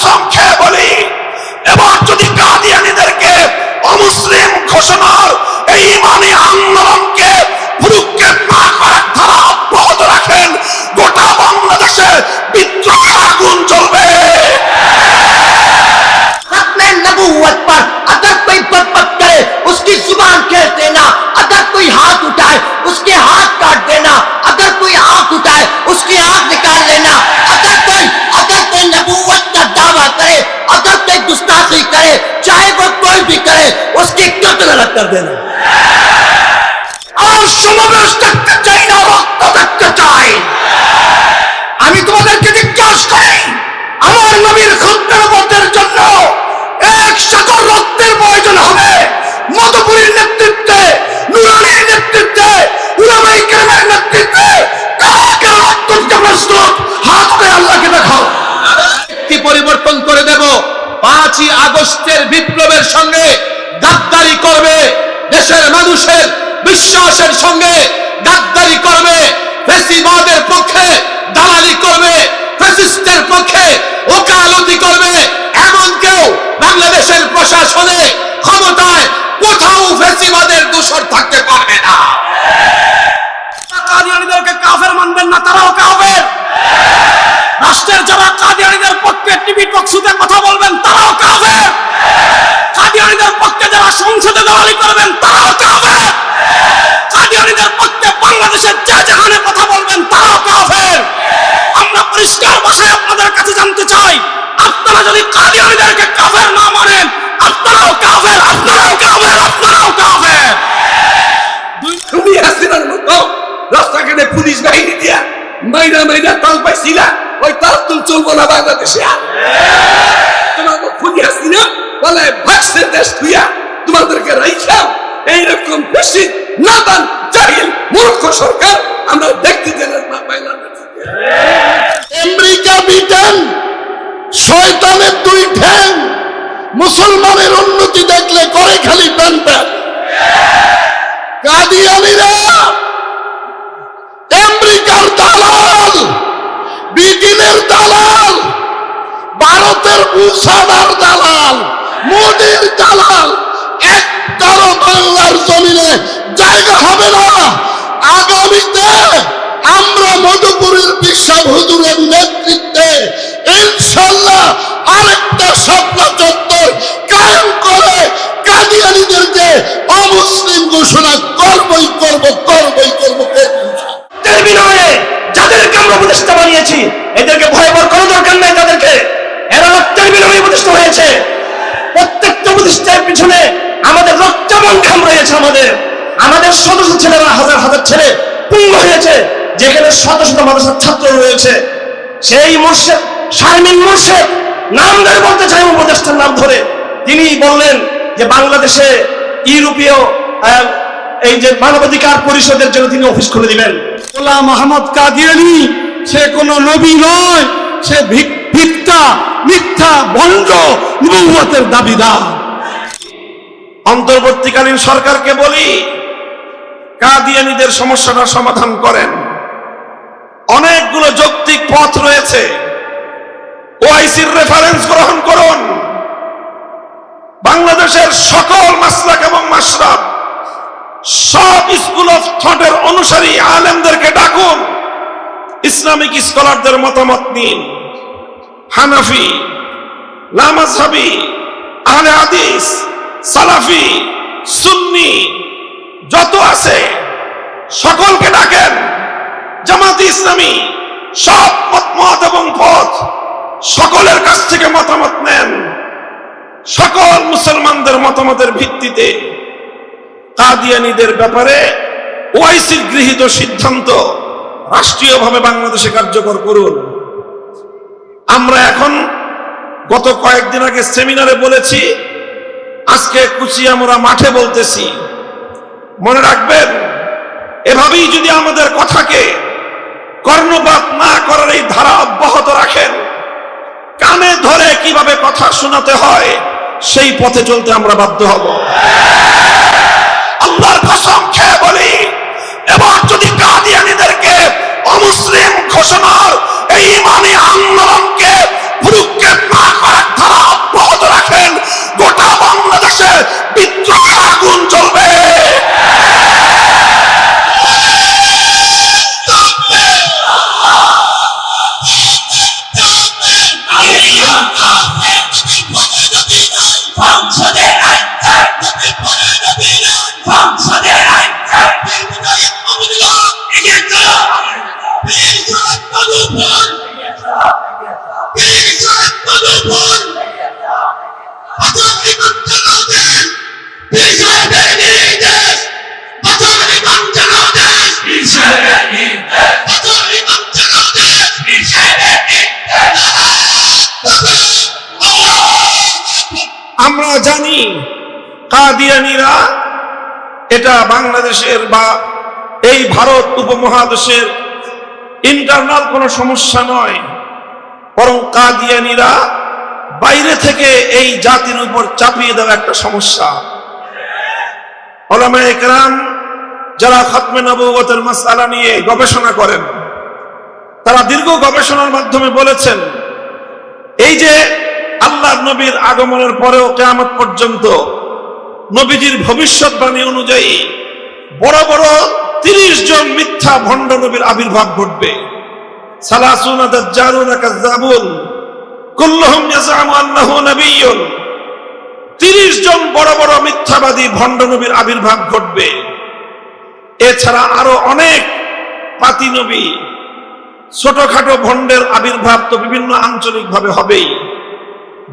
কসম খেয়ে বলি, এবার যদি কাদিয়ানীদেরকে অমুসলিম ঘোষণার এই ইমানি আন্দোলনকে ভ্রুক্ষেপ না করার ধারা অব্যাহত রাখেন, গোটা বাংলাদেশে বিদ্রোহের আগুন জ্বলবে। खत्मे नबूवत पर अगर कोई बकबक करे उसकी जुबान खेल देना, अगर कोई हाथ उठाए उसके हाथ काट देना, अगर कोई आंख उठाए उसकी आंख निकाल लेना, अगर कोई नबूवत का दावा करे, अगर कोई गुस्ताखी करे, चाहे वो कोई भी करे, उसकी कत्ल कर देना। আর সমাবেশ দেখতে চাই না, রক্ত দেখতে চাই। আমি তোমাদেরকে জিজ্ঞাসা করি, আমার নবীর খুতবাতের জন্য এক সাগর রক্তের প্রয়োজন হবে। মধুপুরীর নেতৃত্বে, নুরানির নেতৃত্বে, উলামায়ে কেরামের নেতৃত্বে কাকে রক্ত দিতে প্রস্তুত? হাত করে আল্লাহকে দেখাও। ব্যক্তি পরিবর্তন করে দেব। 5ই আগস্টের বিপ্লবের সঙ্গে গাদ্দারি করবে, দেশের মানুষের বিশ্বাসের সঙ্গে গাদ্দারি করবে, ফ্যাসিবাদের পক্ষে দালালি করবে, ফ্যাসিস্টের পক্ষে ওকালতি করবে, এমন কেউ বাংলাদেশের প্রশাসনে ক্ষমতায় কোথাও ফ্যাসিবাদের দূষর থাকতে পারবে না। কাদিয়ানীদেরকে কাফের মানবেন না, তারাও কাফের। রাষ্ট্রের যারা কাদিয়ানীদের পক্ষে টিভি টকশোতে কথা বলবেন, তারাও কাফের। কাদিয়ানীদের পক্ষে যারা সংসদে দালালি করবেন, তারাও কাফের। কাদিয়ানীদের পক্ষে বাংলাদেশের যে যেখানে কথা বলবেন, তারাও কাফের। আমরা পরিষ্কার ভাষায় আপনাদের কাছে জানতে চাই, আপনারা যদি কাদিয়ানীদেরকে কাফের না মানেন, আপনারাও কাফের, আপনারাও কাফের, আপনারাও কাফের। তুমি হাসিনার মতো রাস্তাঘাটে পুলিশ বাহিনী দিয়া মাইনা তাল পাইছিলা, ওই তাল তুল চলবো না বাংলাদেশে। তোমার খুনি হাসিনা বলে ভাগছে দেশ থুইয়া, তোমাদেরকে রাইখা এইরকম বেশি নাদান জাহিল মূর্খ সরকার আমরা দেখতে দিলাম না বাংলাদেশে। আমেরিকা ব্রিটেন শয়তানের দুই ঠ্যাং, মুসলমানের উন্নতি দেখলে করে খালি টান টান। কাদিয়ানীরা আমেরিকার দালাল, ব্রিটেনের দালাল, ভারতের বুসানার দালাল, মোদির দালাল। একটারও বাংলার জমিনে জায়গা হবে না। আগামীতে আমরা মধুপুরের বিশ্বাস হুজুরের নেতৃত্বে ইনশাআল্লাহ আরেকটা শাপলা চত্বর কায়েম করে কাদিয়ানীদেরকে অমুসলিম ঘোষণা করবই করব। এর বিনয়ে যাদেরকে আমরা উপদেষ্টা বানিয়েছি, এদেরকে ভয় পাওয়ার কোনো দরকার নাই। তাদেরকে এরা রক্তের বিনয়ে উপদেষ্টা হয়েছে। প্রত্যেকটা উপদেষ্টার পিছনে আমাদের রক্তমান ঘাম রয়েছে। আমাদের শত শত ছেলেরা, হাজার হাজার ছেলে পুঙ্গ হয়েছে, যেখানে শত শত মাদ্রাসার ছাত্র রয়েছে। সেই মুর্শেদ, শারমিন মুর্শেদ নাম ধরে বলতে চাই, উপদেষ্টার নাম ধরে তিনি বললেন যে বাংলাদেশে ইউরোপীয় এই যে মানবাধিকার পরিষদের জন্য তিনি অফিস খুলে দিবেন। গোলাম আহমদ কাদিয়ানী সে কোনো নবী নয়, সে মিথ্যা ভণ্ড নবুয়তের দাবিদার। অন্তর্বর্তীকালীন সরকারকে বলি, কাদিয়ানীদের সমস্যাটা সমাধান করেন। অনেকগুলো যৌক্তিক পথ রয়েছে। ওআইসির রেফারেন্স গ্রহণ করুন। বাংলাদেশের সকল মাসলাক এবং মাশরাব, সব স্কুল অফ থটের অনুসারী আলেমদেরকে ডাকুন, ইসলামিক স্কলারদের মতামত নিন। হানাফি, লামাযহাবি, আহলে হাদিস, সালাফি, সুন্নি যত আছে সকলকে ডাকেন। জামাতে ইসলামী সব মত এবং পথ সকলের কাছ থেকে মতামত নেন। সকল মুসলমানদের মতামতের ভিত্তিতে কাদিয়ানীদের ব্যাপারে ওআইসির গৃহীত সিদ্ধান্ত রাষ্ট্রীয়ভাবে বাংলাদেশে কার্যকর করুন। আমরা এখন গত কয়েকদিন আগে সেমিনারে বলেছি, আজকে কুচিয়ামরা মাঠে বলতেছি। মনে রাখবেন, এভাবেই যদি আমাদের কথাকে কর্ণপাত না করার এই ধারা অব্যাহত রাখেন, কানে ধরে কিভাবে কথা শোনাতে হয় সেই পথে চলতে আমরা বাধ্য হব। আল্লাহর কসম খেয়ে বলি, এবার যদি কাদিয়ানীদেরকে অমুসলিম ঘোষণার এই ইমানি আন্দোলনকে ভ্রুক্ষেপ না করা আমরা জানি কাদিয়ানীরা এটা বাংলাদেশের বা এই ভারত উপমহাদেশের ইন্টারনাল কোনো সমস্যা নয়, বরং কাদিয়ানীরা বাইরে থেকে এই জাতির উপর চাপিয়ে দেওয়া একটা সমস্যা। উলামায়ে কেরাম যারা খতমে নবুয়তের মাসআলা নিয়ে গবেষণা করেন, তারা দীর্ঘ গবেষণার মাধ্যমে বলেছেন এই যে আল্লাহর নবীর আগমনের পরেও কিয়ামত পর্যন্ত নবীজির ভবিষ্যৎবাণী অনুযায়ী বড় বড় 30 জন মিথ্যা ভণ্ড নবীর আবির্ভাব ঘটবে। সালাসুনা দাজ্জালুনা কাযাবুন কুল্লুহুম ইয়াজআমু আন্নাহু নাবিয়্যুন। 30 জন বড় বড় মিথ্যাবাদী ভণ্ড নবীর আবির্ভাব ঘটবে। এছাড়া আরো অনেক পাতি নবী, ছোটখাটো ভণ্ডের আবির্ভাব তো বিভিন্ন আঞ্চলিকভাবে হবেই।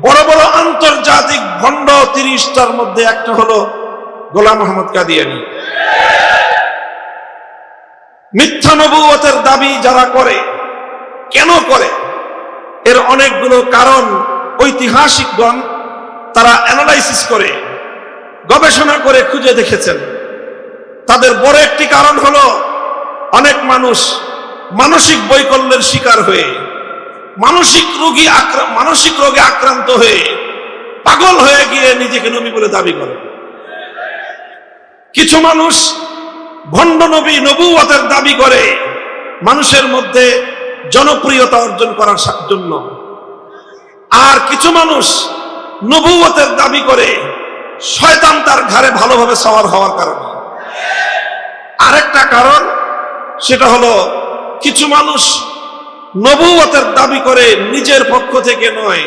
বড় বড় আন্তর্জাতিক ভণ্ড 30টার মধ্যে একটা হলো গোলাম আহমদ কাদিয়ানী। মিথ্যা নবুয়তের দাবি যারা করে, কেন করে, এর অনেকগুলো কারণ ঐতিহাসিকগণ তারা অ্যানালাইসিস করে গবেষণা করে খুঁজে দেখেছেন। তাদের বড় একটি কারণ হলো অনেক মানুষ মানসিক বৈকল্যের শিকার হয়ে, মানসিক রোগে আক্রান্ত হয়ে পাগল হয়ে গিয়ে নিজেকে নবী বলে দাবি করে। কিছু মানুষ ভণ্ড নবী নবুয়তের দাবি করে মানুষের মধ্যে জনপ্রিয়তা অর্জন করার জন্য, আর কিছু মানুষ নবুয়তের দাবি করে শয়তান তার ঘাড়ে ভালোভাবে সওয়ার হওয়ার কারণে। আরেকটা কারণ সেটা হলো কিছু মানুষ নবুয়তের দাবি করে নিজের পক্ষ থেকে নয়,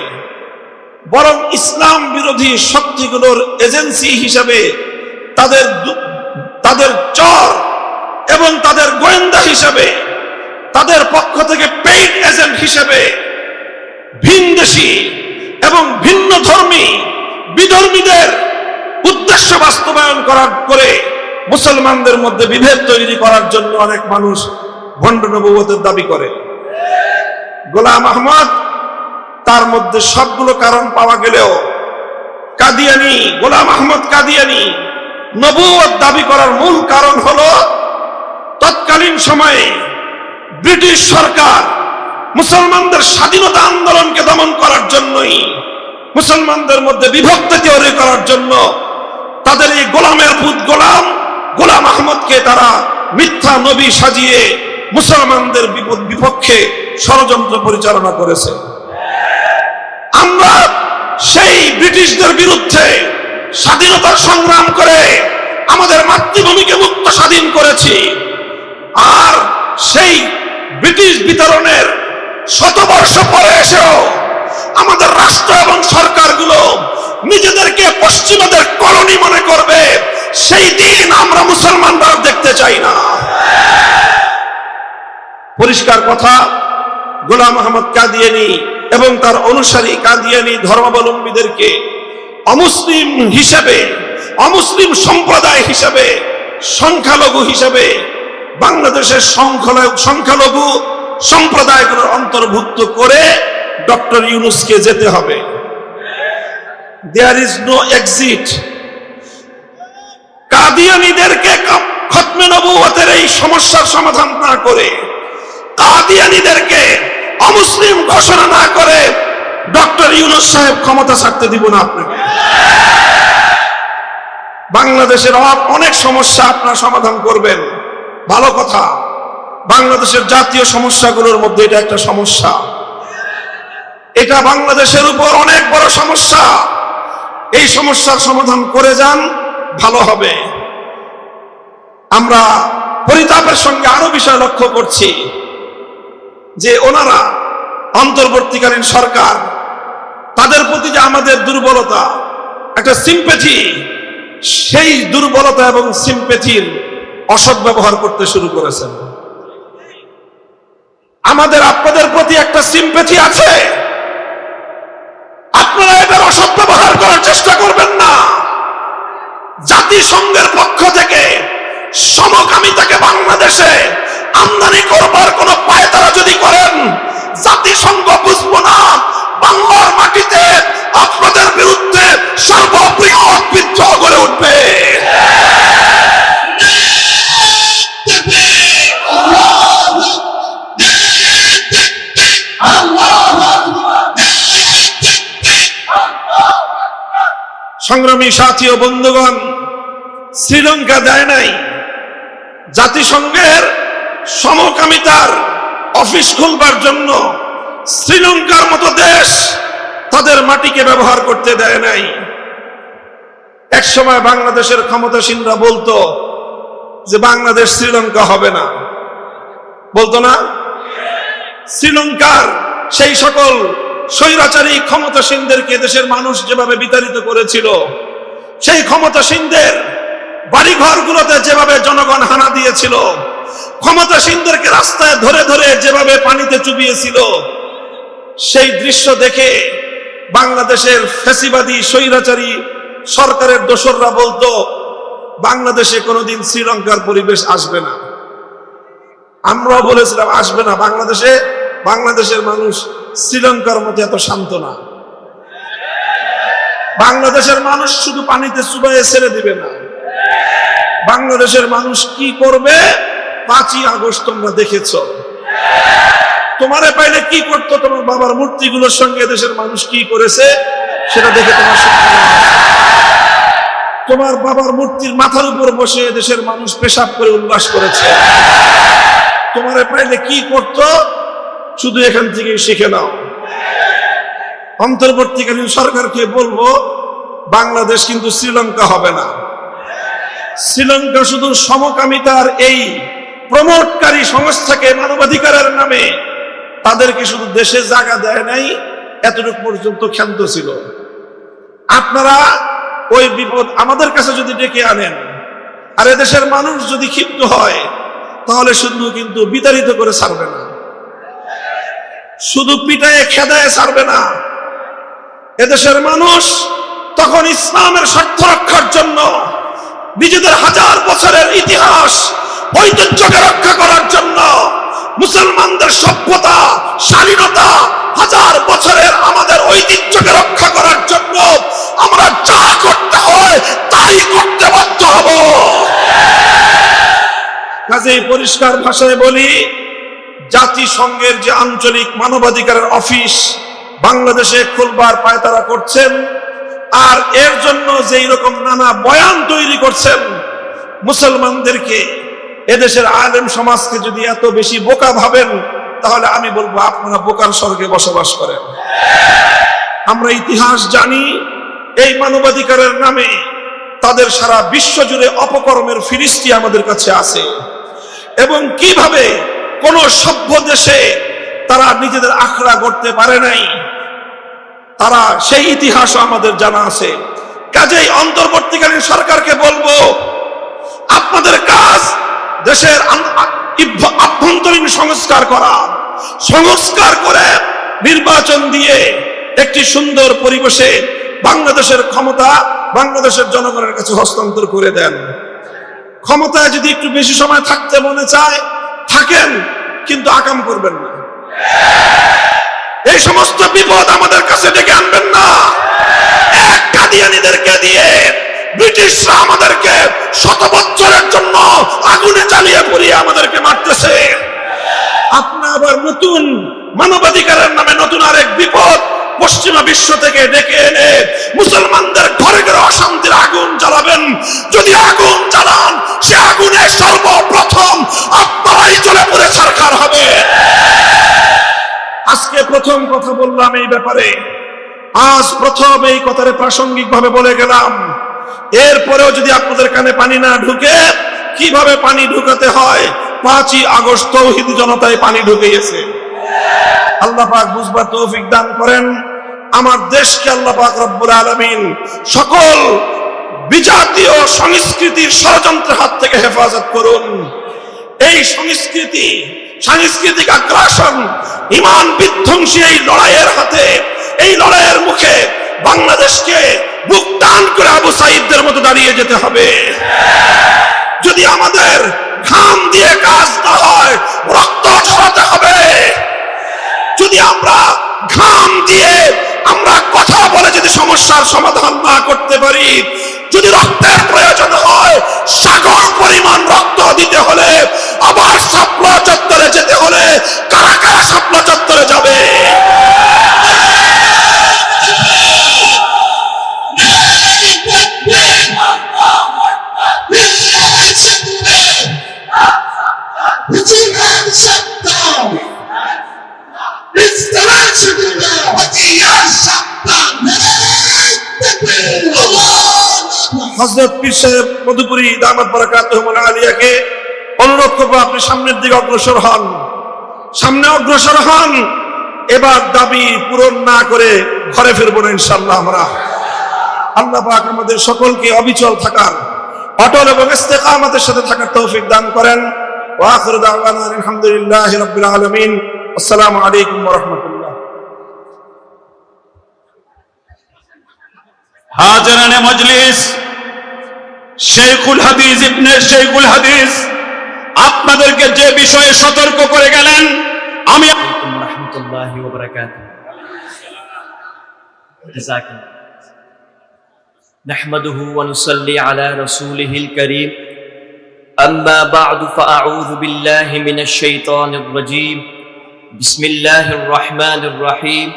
বরং ইসলাম বিরোধী শক্তিগুলোর এজেন্সি হিসাবে তাদের চর এবং তাদের গোয়েন্দা হিসাবে, তাদের পক্ষ থেকে পেইড এজেন্ট হিসাবে ভিনদেশী এবং ভিন্ন ধর্মী বিধর্মীদের উদ্দেশ্য বাস্তবায়ন করে মুসলমানদের মধ্যে বিভেদ তৈরি করার জন্য অনেক মানুষ ভণ্ড নবুয়তের দাবি করে। গোলাম আহমদ তার মধ্যে সবগুলো কারণ পাওয়া গেলেও কাদিয়ানী, গোলাম আহমদ কাদিয়ানী নবুয়ত দাবি করার মূল কারণ হলো তৎকালীন সময়ে ব্রিটিশ সরকার মুসলমানদের স্বাধীনতা আন্দোলনকে দমন করার জন্যই, মুসলমানদের মধ্যে বিভক্তি তৈরি করার জন্য তাদের এই গোলামের পুত গোলাম আহমদকে তারা মিথ্যা নবী সাজিয়ে মুসলমানদের বিপক্ষে ষড়যন্ত্র পরিচালনা করেছে। আমরা সেই ব্রিটিশদের বিরুদ্ধে স্বাধীনতার সংগ্রাম করে আমাদের মাতৃভূমিকে মুক্ত স্বাধীন করেছি, আর সেই ব্রিটিশ বিতরণের শতবর্ষ পরে এসেও আমাদের রাষ্ট্র এবং সরকারগুলো নিজেদেরকে পশ্চিমাদের কলোনি মনে করবে, সেই দিন আমরা মুসলমানরা দেখতে চাই না। পরিষ্কার কথা, গোলাম আহমদ কাদিয়ানী এবং তার অনুসারী কাদিয়ানী ধর্মাবলম্বীদেরকে অমুসলিম হিসেবে, অমুসলিম সম্প্রদায় হিসেবে, সংখ্যালঘু হিসেবে বাংলাদেশের সংখ্যালঘু সম্প্রদায়গুলোর অন্তর্ভুক্ত করে ডক্টর ইউনূসকে যেতে হবে। There is no exit. কাদিয়ানীদেরকে খতমে নবুয়তের এই সমস্যার সমাধান না করে, কাদিয়ানীদেরকে অমুসলিম ঘোষণা না করে ডক্টর ইউনূস সাহেব ক্ষমতা ছাড়তে দিব না আপনাকে। বাংলাদেশের অনেক সমস্যা আপনারা সমাধান করবেন, ভালো কথা। বাংলাদেশের জাতীয় সমস্যাগুলোর মধ্যে এটা একটা সমস্যা। এটা বাংলাদেশের উপর অনেক বড় সমস্যা। এই সমস্যার সমাধান করে যান, ভালো হবে। আমরা পরিতাপের সঙ্গে আরো বিষয় লক্ষ্য করছি যে ওনারা অন্তর্বর্তীকালীন সরকার, তাদের প্রতি যে আমাদের দুর্বলতা, একটা সিম্প্যাথি, সেই দুর্বলতা এবং সিম্প্যাথির অসৎ ব্যবহার করতে শুরু করেছেন। আমাদের আপনাদের প্রতি একটা সিম্প্যাথি আছে, জাতিসংঘের পক্ষ থেকে সমকামিতাকে বাংলাদেশে আমদানি করবার কোন পায়তারা যদি করেন, জাতিসংঘ বুঝবো না, বাংলার মাটিতে আপনাদের বিরুদ্ধে সর্ববৃহৎ বিদ্রোহ গড়ে উঠবে। সংগ্রামী সাথী ও বন্ধুগণ, শ্রীলঙ্কা দেয় নাই জাতিসংঘের সমকামিতার অফিস খুলবার জন্য। শ্রীলঙ্কার মতো দেশ তাদের মাটিকে ব্যবহার করতে দেয় নাই। এক সময় বাংলাদেশের ক্ষমতাসীনরা বলতো যে বাংলাদেশ শ্রীলঙ্কা হবে না, বলতো না? শ্রীলঙ্কার সেই সকল স্বৈরাচারী ক্ষমতাসীনদেরকে দেশের মানুষ যেভাবে বিতাড়িত করেছিল, সেই ক্ষমতাসীনদের বাড়িঘরগুলোতে যেভাবে জনগণ হানা দিয়েছিল, ক্ষমতাসীনদেরকে রাস্তায় ধরে ধরে যেভাবে পানিতে চুবিয়েছিল, সেই দৃশ্য দেখে বাংলাদেশের ফ্যাসিবাদী স্বৈরাচারী সরকারের দোসররা বলতো বাংলাদেশে কোনোদিন শ্রীলঙ্কার পরিবেশ আসবে না। আমরাও বলেছিলাম আসবে না, বাংলাদেশের মানুষ শ্রীলঙ্কার মতো এত শান্ত না। বাংলাদেশের মানুষ শুধু পানিতে চুবাইয়ে ছেড়ে দিবে না। বাংলাদেশের মানুষ কি করবে 5ই আগস্ট তোমরা দেখেছ। তোমারে পাইলে কি করতো, তোমার বাবার মূর্তিগুলোর সঙ্গে দেশের মানুষ কি করেছে সেটা দেখে তোমার বাবার মূর্তির মাথার উপর বসে দেশের মানুষ পেশাব করে উল্লাস করেছে। তোমারে পাইলে কি করতো শুধু এখান থেকে শিখে নাও। অন্তর্বর্তীকালীন সরকারকে বলবো বাংলাদেশ কিন্তু শ্রীলঙ্কা হবে না। শ্রীলঙ্কা শুধু সমকামিতার এই প্রমোটকারী সংস্থাকে মানবাধিকারের নামে তাদেরকে শুধু দেশে জায়গা দেয় নাই, এতটুকু পর্যন্ত ক্ষান্ত ছিল। আপনারা ওই বিপদ আমাদের কাছে যদি ডেকে আনেন আর এদেশের মানুষ যদি ক্ষিপ্ত হয়, তাহলে শুধু কিন্তু বিতাড়িত করে ছাড়বে না, শুধু পিটায়ে খেদায়ে ছাড়বে না। এদেশের মানুষ তখন ইসলামের স্বার্থ রক্ষার জন্য, নিজেদের 1000 বছরের ইতিহাস ঐতিহ্যকে রক্ষা করার জন্য, মুসলমানদের সভ্যতা স্বাধীনতা 1000 বছরের আমাদের ঐতিহ্যকে রক্ষা করার জন্য আমরা যা করতে হয় তাই করতে বাধ্য হব। কাজেই পরিষ্কার ভাষায় বলি, জাতিসংঘের যে আঞ্চলিক মানবাধিকারের অফিস বাংলাদেশে খুলবার পায়তারা করছেন, আর এর জন্য যেই রকম নানা বয়ান তৈরি করছেন, মুসলমানদেরকে, এদেশের আলেম সমাজকে যদি এত বেশি বোকা ভাবেন, তাহলে আমি বলবো আপনারা বোকার স্বর্গে বসবাস করেন। আমরা ইতিহাস জানি, এই মানবাধিকারের নামে তাদের সারা বিশ্ব জুড়ে অপকর্মের ফিরিস্তি আমাদের কাছে আছে, এবং কিভাবে কোন সভ্য দেশে তারা নিজেদের আখড়া গড়তে পারে নাই, তারা সেই ইতিহাসও আমাদের জানা আছে। কাজেই অন্তর্বর্তীকালীন সরকারকে বলবো, আপনাদের কাজ দেশের আভ্যন্তরীণ সংস্কার করা, সংস্কার করে নির্বাচন দিয়ে একটি সুন্দর পরিবেশে বাংলাদেশের ক্ষমতা বাংলাদেশের জনগণের কাছে হস্তান্তর করে দেন। ক্ষমতায় যদি একটু বেশি সময় থাকতে মনে চায় থাকেন, কিন্তু আকাম করবেন না। এই সমস্ত বিপদ আমাদের কাছে ডেকে আনবেন না। এক কাদিয়ানীদেরকে দিয়ে ব্রিটিশরা আমাদেরকে 100 বছরের জন্য আগুনে জ্বালিয়ে পুড়িয়ে আমাদেরকে মারতেছে। আপনি আবার নতুন মানবাধিকারের নামে নতুন আরেক বিপদ পশ্চিমা বিশ্ব থেকে ডেকে এনে মুসলমানদের ঘরে ঘরে অশান্তির আগুন জ্বালাবেন। যদি আগুন জ্বালান, সে আগুনে সর্বপ্রথম আপনারাই জ্বলে পুড়ে ছারখার হবে। আজকে প্রথম কথা বললাম এই ব্যাপারে, আজ প্রথম এই কথারে প্রাসঙ্গিক ভাবে বলে গেলাম। এরপরেও যদি আপনাদের কানে পানি না ঢুকে, কিভাবে পানি ঢুকাতে হয় 5ই আগস্ট তৌহিদি জনতায় পানি ঢুকিয়েছে। আল্লাহ পাক বুঝবার তৌফিক দান করেন। আমার দেশকে আল্লাহ পাক রব্বুল আলামিন সকল বিজাতীয় সংস্কৃতির ষড়যন্ত্রের হাত থেকে হেফাজত করুন। এই সাংস্কৃতিক আগ্রাসন, ঈমান বিধ্বংসী এই লড়াইয়ের হাতে, এই লড়াইয়ের মুখে বাংলাদেশকে বুক প্রমাণ করে আবু সাঈদদের মতো দাঁড়িয়ে যেতে হবে। যদি আমাদের ঘাম দিয়ে কাজ না হয়, রক্ত ঝরাতে হবে। যদি আমরা ঘাম দিয়ে, আমরা কথা বলে যদি সমস্যার সমাধান না করতে পারি, যদি রক্তের প্রয়োজন হয়, সাগর পরিমাণ রক্ত দিতে হলে, আবার শাপলা চত্বরে যেতে হলে, কারা কারা শাপলা চত্বরে যাবে? হযরত পীর সাহেব মধুপুরী দামাত বারাকাতুহুল আলিয়াকে অনুরোধ করবো, আপনি সামনের দিকে অগ্রসর হন, সামনে অগ্রসর হন। এবার দাবি পূরণ না করে ঘরে ফিরবো না ইনশাআল্লাহ আমরা। আল্লাহ পাক আমাদের সকলকে অবিচল থাকার, অটল এবং ইস্তেকামতের সাথে থাকার তৌফিক দান করেন। ওয়া আখিরু দাওয়ানা আলহামদুলিল্লাহি রাব্বিল আলামিন। আসসালামু আলাইকুম ওয়া রাহমাতুল্লাহ। হাজিরানে মজলিস, শেখুল হাদিস ইবনে শেখুল হাদিস আপনাদেরকে যে বিষয়ে সতর্ক করে গেলেন, আমি রাহমাতুল্লাহি ওয়া বারাকাতুহু। জাযাকাল্লাহ। নাহমাদুহু ওয়া নুসাল্লি আলা রাসূলিহিল কারীম। আম্মা বা'দু ফাআউযু বিল্লাহি মিনাশ শাইতানির রাজীম। বিসমিল্লাহির রাহমানির রাহিম।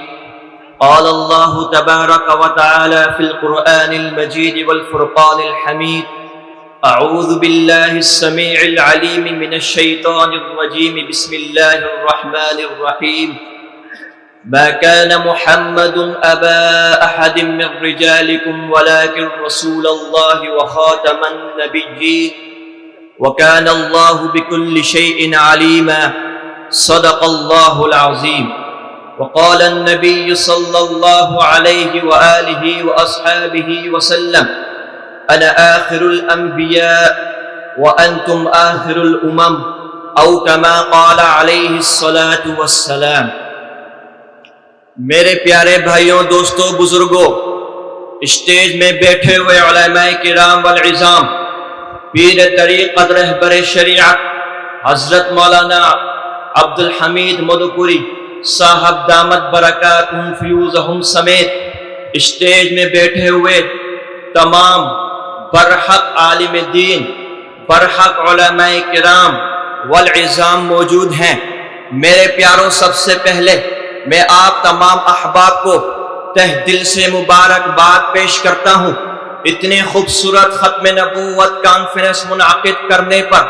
قال الله تبارك وتعالى في القرآن المجيد والفرقان الحميد. أعوذ بالله السميع العليم من الشيطان الرجيم. بسم الله الرحمن الرحيم. ما كان محمد أبا أحد من رجالكم ولكن رسول الله وخاتم النبيين وكان الله بكل شيء عليما. صدق الله العظيم. وقال النبي صلى الله عليه وآله وأصحابه وسلم أنا آخر الأنبياء وأنتم آخر الأمم أو كما قال عليه الصلاة والسلام. میرے پیارے بھائیوں، دوستوں، بزرگوں، اسٹیج میں بیٹھے ہوئے علماء کرام والعظام، پیر طریقت رہبر شریعت حضرت مولانا عبد الحمید مدھوپوری صاحب دامت برکاتہم فیوزہم سمیت اسٹیج میں بیٹھے ہوئے تمام برحق عالم دین، برحق علماء کرام والعظام موجود ہیں۔ میرے پیاروں، سب سے پہلے میں آپ تمام احباب کو تہ دل سے مبارکباد پیش کرتا ہوں، اتنے خوبصورت ختم نبوت کانفرنس منعقد کرنے پر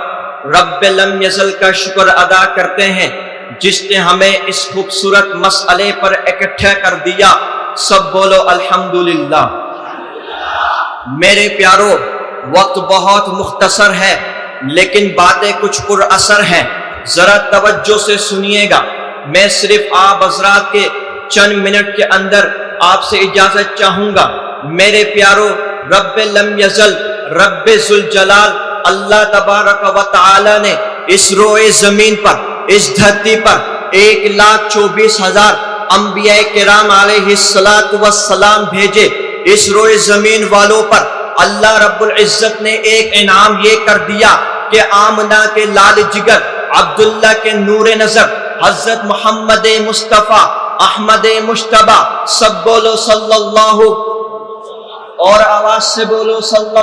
رب لم یزل کا شکر ادا کرتے ہیں جس نے ہمیں اس خوبصورت مسئلے پر اکٹھا کر دیا۔ سب بولو الحمدللہ۔ میرے پیارو، وقت بہت مختصر ہے لیکن باتیں کچھ پر اثر ہیں، ذرا توجہ سے سنیے گا۔ میں صرف آپ حضرات کے چند منٹ کے اندر آپ سے اجازت چاہوں گا۔ میرے پیارو، رب لم یزل، رب ذوالجلال اللہ تبارک و تعالی نے اس روئے زمین پر، اس دھرتی پر 1,24,000 انبیاء کرام علیہ السلام بھیجے۔ اس روئے زمین والوں پر اللہ رب العزت نے ایک انعام یہ کر دیا کہ آمنہ کے لال جگر، عبداللہ کے نور نظر، حضرت محمد مصطفیٰ احمد مجتبی، سب بولو صلی اللہ، اور آواز سے بولو صلی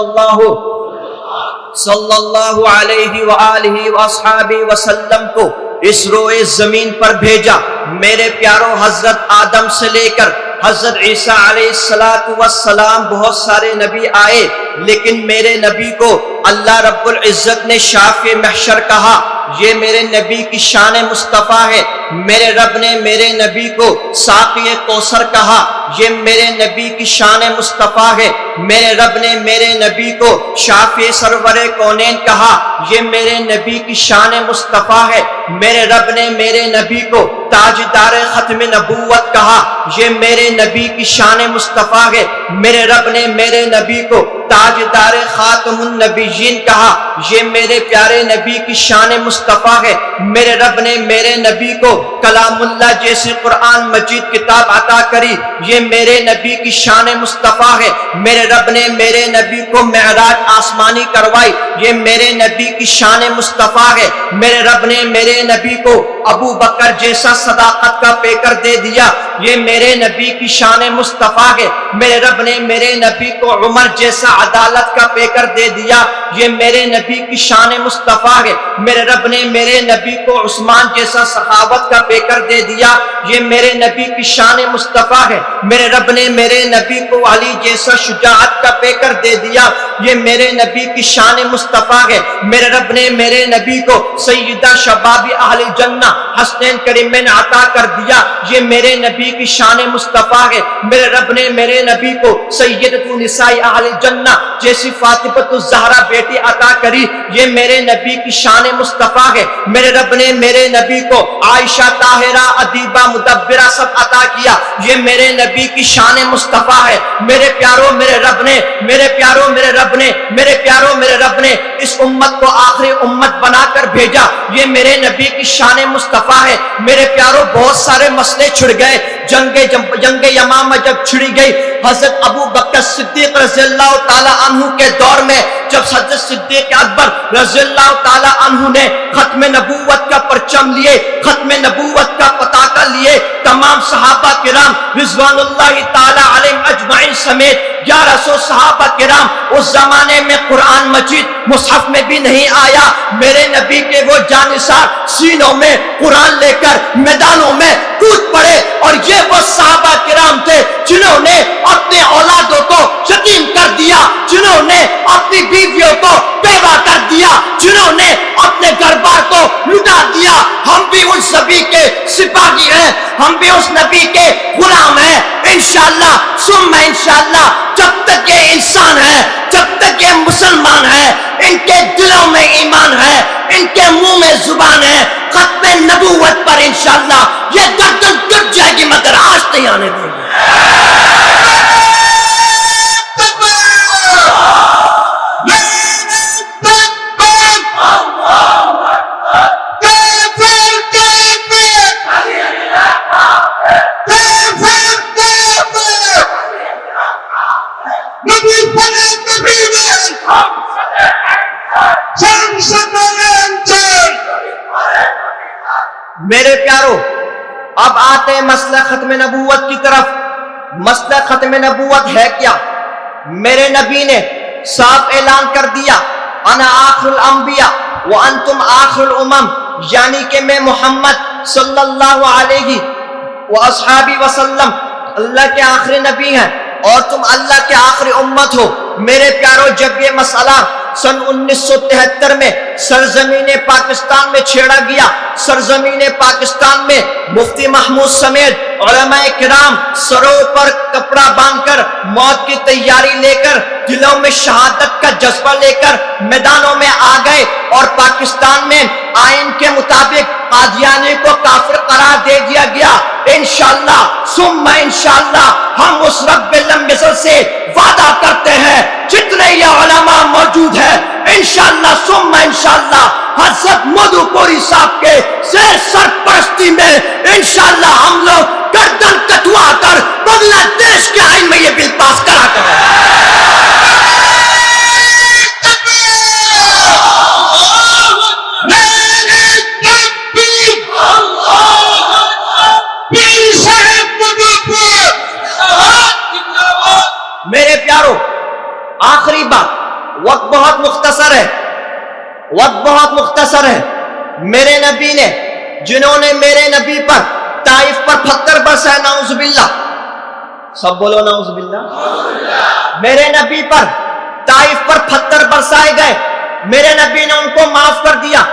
اللہ علیہ وآلہ وآصحابہ وسلم کو اس روئے زمین پر بھیجا۔ میرے پیاروں، حضرت آدم سے لے کر حضرت عیسیٰ علیہ السلام بہت سارے نبی آئے، لیکن میرے نبی کو اللہ رب العزت نے شافع محشر کہا۔ یہ میرے نبی کی شان مصطفیٰ ہے۔ میرے رب نے میرے نبی کو ساقی کوثر کہا۔ یہ میرے نبی کی شان مصطفیٰ ہے۔ میرے رب نے میرے نبی کو شافع سرور کونین کہا۔ یہ میرے نبی کی شان مصطفیٰ ہے۔ میرے رب نے میرے نبی کو تاجدار ختم نبوت کہا۔ یہ میرے نبی کی شان مصطفیٰ ہے۔ میرے رب نے میرے نبی کو تاجدار خاتم النبیین کہا، یہ میرے پیارے نبی کی شان مصطفیٰ ہے۔ میرے رب نے میرے نبی کو کلام اللہ جیسے قرآن مجید کتاب عطا کری، یہ میرے نبی کی شان مصطفیٰ ہے۔ میرے رب نے میرے نبی کو معراج آسمانی کروائی، یہ میرے نبی کی شان مصطفیٰ ہے۔ میرے رب نے میرے نبی کو ابو بکر جیسا صداقت کا پیکر دے دیا، یہ میرے نبی کی شان مصطفیٰ ہے۔ میرے رب نے میرے نبی کو عمر جیسا عدالت کا پیکر دے دیا، یہ میرے نبی کی شان مصطفیٰ ہے۔ میرے رب نے میرے نبی کو عثمان جیسا سخاوت کا پیکر دے دیا، یہ میرے نبی کی شان مصطفیٰ ہے۔ میرے رب نے میرے نبی کو علی جیسا شجاعت کا پیکر دے دیا، یہ میرے نبی کی شان مصطفیٰ ہے۔ میرے رب نے میرے نبی کو سیدہ شباب اہل جنہ حسنین کریمین عطا کر دیا، یہ میرے نبی کی شان مصطفیٰ ہے۔ میرے رب نے میرے نبی کو سیدۃ نساء اہل جنہ جیسی فاطمہ الزہرا بیٹی عطا کری، یہ میرے نبی کی شان مصطفیٰ ہے۔ میرے رب نے میرے نبی کو عائشہ طاہرہ ادیبہ مدبرہ سب عطا کیا، یہ میرے نبی کی شان مصطفیٰ ہے۔ میرے پیاروں میرے رب نے میرے پیاروں میرے رب نے میرے پیاروں میرے رب نے اس امت کو آخری امت بنا کر بھیجا، یہ میرے نبی کی شان مصطفیٰ ہے۔ میرے پیاروں بہت سارے مسئلے چھڑ گئے، جنگ یمامہ جب چھڑی گئی، حضرت ابو بکر صدیق رضی اللہ تعالی عنہ کے دور میں جب حضرت صدیق اکبر رضی اللہ تعالی عنہ نے ختم نبوت کا پرچم لیے، ختم نبوت کا پتاکا لیے، تمام صحابہ کرام رضوان اللہ تعالی علیہم اجمعین سمیت 1100 صحابہ کرام، اس زمانے میں قرآن مجید مصحف میں بھی نہیں آیا، میرے نبی کے وہ جانثار سینوں میں قرآن لے کر میدانوں میں کود پڑے، اور یہ وہ صحابہ کرام تھے جنہوں نے اپنے اولادوں کو یتیم کر دیا، جنہوں نے اپنی بیویوں کو بیوہ کر دیا، جنہوں نے اپنے گھر بار کو لٹا دیا۔ ہم بھی ان سبھی کے سپاہی ہیں، ہم بھی اس نبی کے غلام ہیں، انشاءاللہ ثم انشاءاللہ۔ جب تک یہ انسان ہے، جب تک یہ مسلمان ہے، ان کے دلوں میں ایمان ہے، ان کے منہ میں زبان ہے، ختم نبوت پر انشاءاللہ یہ گردن ٹوٹ جائے گی، مگر آج نہیں آنے دیں گے۔ میرے پیارو اب آتے ہیں مسئلہ ختم نبوت کی طرف۔ مسئلہ ختم نبوت ہے کیا؟ میرے نبی نے صاف اعلان کر دیا، انا آخر الانبیاء وانتم آخر الامم، یعنی کہ میں محمد صلی اللہ علیہ وآصحابہ وسلم اللہ کے آخری نبی ہیں اور تم اللہ کے آخری امت ہو۔ میرے پیارو جب یہ مسئلہ سن 1973 میں سرزمین پاکستان میں چھیڑا گیا، سرزمین پاکستان میں مفتی محمود سمیت علماء کرام سروں پر کپڑا باندھ کر موت کی تیاری لے کر، دلوں میں شہادت کا جذبہ لے کر میدانوں میں آ گئے، اور پاکستان میں آئین کے مطابق قادیانی کو کافر قرار دے دیا گیا۔ انشاءاللہ ثم انشاءاللہ ہم اس رب لمبزل سے وعدہ کرتے ہیں، جتنے یہ علماء موجود ہیں انشاءاللہ ثم انشاءاللہ حضرت مودو پوری صاحب کے زیر سرپرستی میں انشاءاللہ ہم لوگ گردن کٹوا کر بنگلہ دیش کے آئین میں یہ بل پاس کرا کر میرے پیارو آخری بات، وقت بہت مختصر ہے، وقت بہت مختصر ہے۔ میرے نبی نے، جنہوں نے میرے نبی پر طائف پر پتھر برسائے، نعوذ باللہ، سب بولو نعوذ باللہ، میرے نبی پر طائف پر پتھر برسائے گئے، میرے نبی نے ان کو معاف کر دیا۔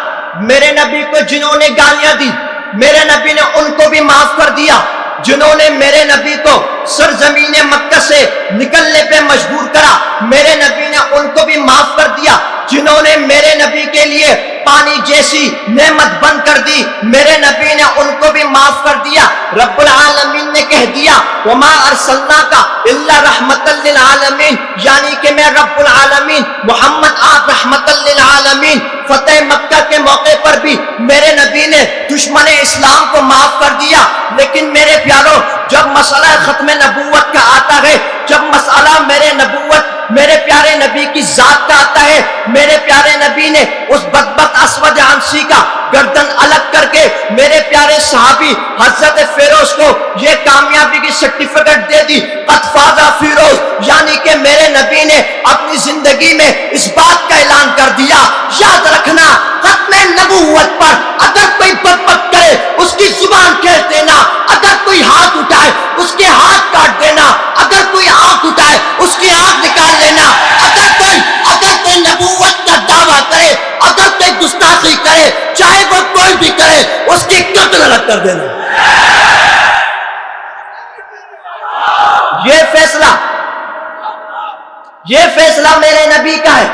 میرے نبی کو جنہوں نے گالیاں دی، میرے نبی نے ان کو بھی معاف کر دیا۔ جنہوں نے میرے نبی کو سرزمین مکہ سے نکلنے پہ مجبور کرا، میرے نبی نے ان کو بھی معاف کر دیا۔ जिन्होंने मेरे नबी के लिए पानी जैसी नेमत बन कर दी, मेरे नबी ने उनको भी माफ कर दिया। रब्बुल आलमीन ने कह दिया वमा अरसलनाका इल्ला रहमतल लिल आलमीन, यानी कि मैं रब्बुल आलमीन मोहम्मद आप रहमतल लिल आलमीन। फतेह मक्का के मौके पर भी मेरे नबी ने दुश्मन इस्लाम को माफ कर दिया। लेकिन मेरे प्यारों, जब मसला खत्म नबूवत का आता है, जब मसला मेरे प्यारे नबी की जात का आता है, मेरे प्यारे नबी ने उस बदबख्त अस्वद अंसी का गर्दन अलग करके मेरे प्यारे सहाबी हजरत फिरोज को ये कामयाबी की सर्टिफिकेट दे दी, क़द फ़ाज़ा फिरोज, यानी कि मेरे नबी ने अपनी जिंदगी में इस बात का ऐलान कर दिया। याद रखना, खत्म नबूवत पर अगर कोई बदबख्त करे उसकी जुबान खेल देना, अगर कोई हाथ उठाए उसके हाथ काट देना, अगर कोई आंख उठाए उसकी आंख निकाल लेना, अगर कोई नबूवत का दावा करे, अगर कोई गुस्ताखी करे, चाहे वो कोई भी करे, उसकी गर्दन अलग कर देना। ये फैसला मेरे नबी का है,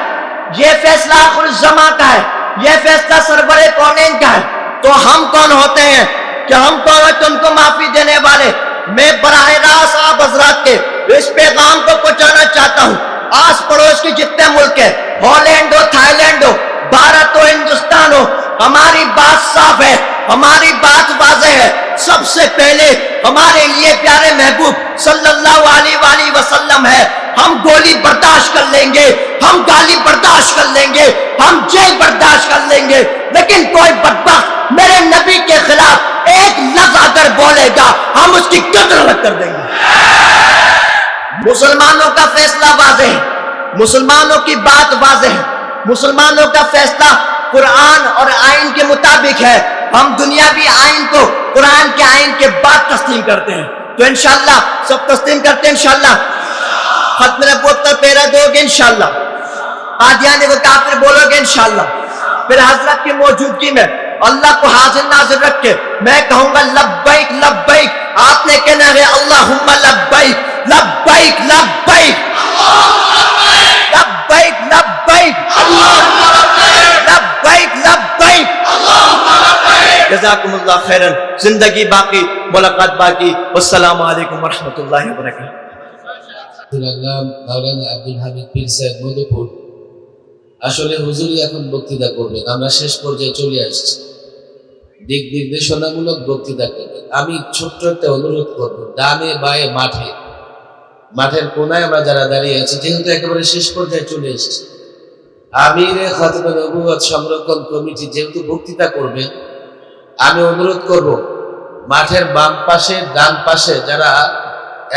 ये फैसला आखिर ज़मा का है, ये फैसला सरवरे कौनैन का है। तो हम कौन होते हैं कि हम कौन है तुमको माफी देने वाले? मैं बराह रास्त आप हजरात के इस पैगाम को पहुंचाना चाहता हूं। आस पड़ोस के जितने मुल्क है, हॉलैंड हो, थाईलैंड हो, भारत हो, हिंदुस्तान हो, हमारी बात साफ है, हमारी बात वाज़ेह है। सबसे पहले हमारे लिए प्यारे महबूब सल्लल्लाहु अलैहि वसल्लम है। हम गोली बर्दाश्त कर लेंगे, हम गाली बर्दाश्त कर लेंगे, हम जेल बर्दाश्त कर लेंगे, लेकिन कोई बदबख्त मेरे नबी के खिलाफ एक लफ्ज अगर बोलेगा हम उसकी गर्दन अलग कर देंगे। मुसलमानों का फैसला वाज़ेह है, मुसलमानों की बात वाज़ेह है, मुसलमानों का फैसला कुरान और आइन के मुताबिक है। हम दुनियावी आइन को कुरान के आइन के बाद तस्लीम करते हैं। तो इंशाअल्लाह सब तस्लीम करते हैं इंशाअल्लाह। खत्म नबूवत का पहरा दोगे इंशाअल्लाह, कादियानी को काफिर बोलोगे इंशाअल्लाह। फिर हजरत की मौजूदगी में अल्लाह को हाजिर नाजिर रख के मैं कहूंगा लब्बैक लब्बैक, आपने कहना है अल्लाहुम्मा लब्बैक लब्बैक लब्बैक लब्बैक लब्बैक लब्बैक लब्बैक। जज़ाकुमुल्लाह खैरन। जिंदगी बाकी, मुलाकात बाकी। वस्सलामु अलैकुम वरहमतुल्लाहि वबरकातुहू। মাওলানা আব্দুল হামিদ পীর সাহেব মধুপুর। আসলে হুজুরই এখন বক্তৃতা করবেন, আমরা শেষ পর্যায়ে চলে আসছি। দিক নির্দেশনামূলক বক্তৃতা করবেন। আমি ছোট্ট একটা অনুরোধ করব, ডানে বায়ে মাঠের কোনায় আমরা যারা দাঁড়িয়ে আছি, যেহেতু একেবারে শেষ পর্যায়ে চলে এসেছি, আমিরে খাতমে নবুয়ত সংরক্ষণ কমিটি যেহেতু বক্তৃতা করবেন, আমি অনুরোধ করব মাঠের বাম পাশে ডান পাশে যারা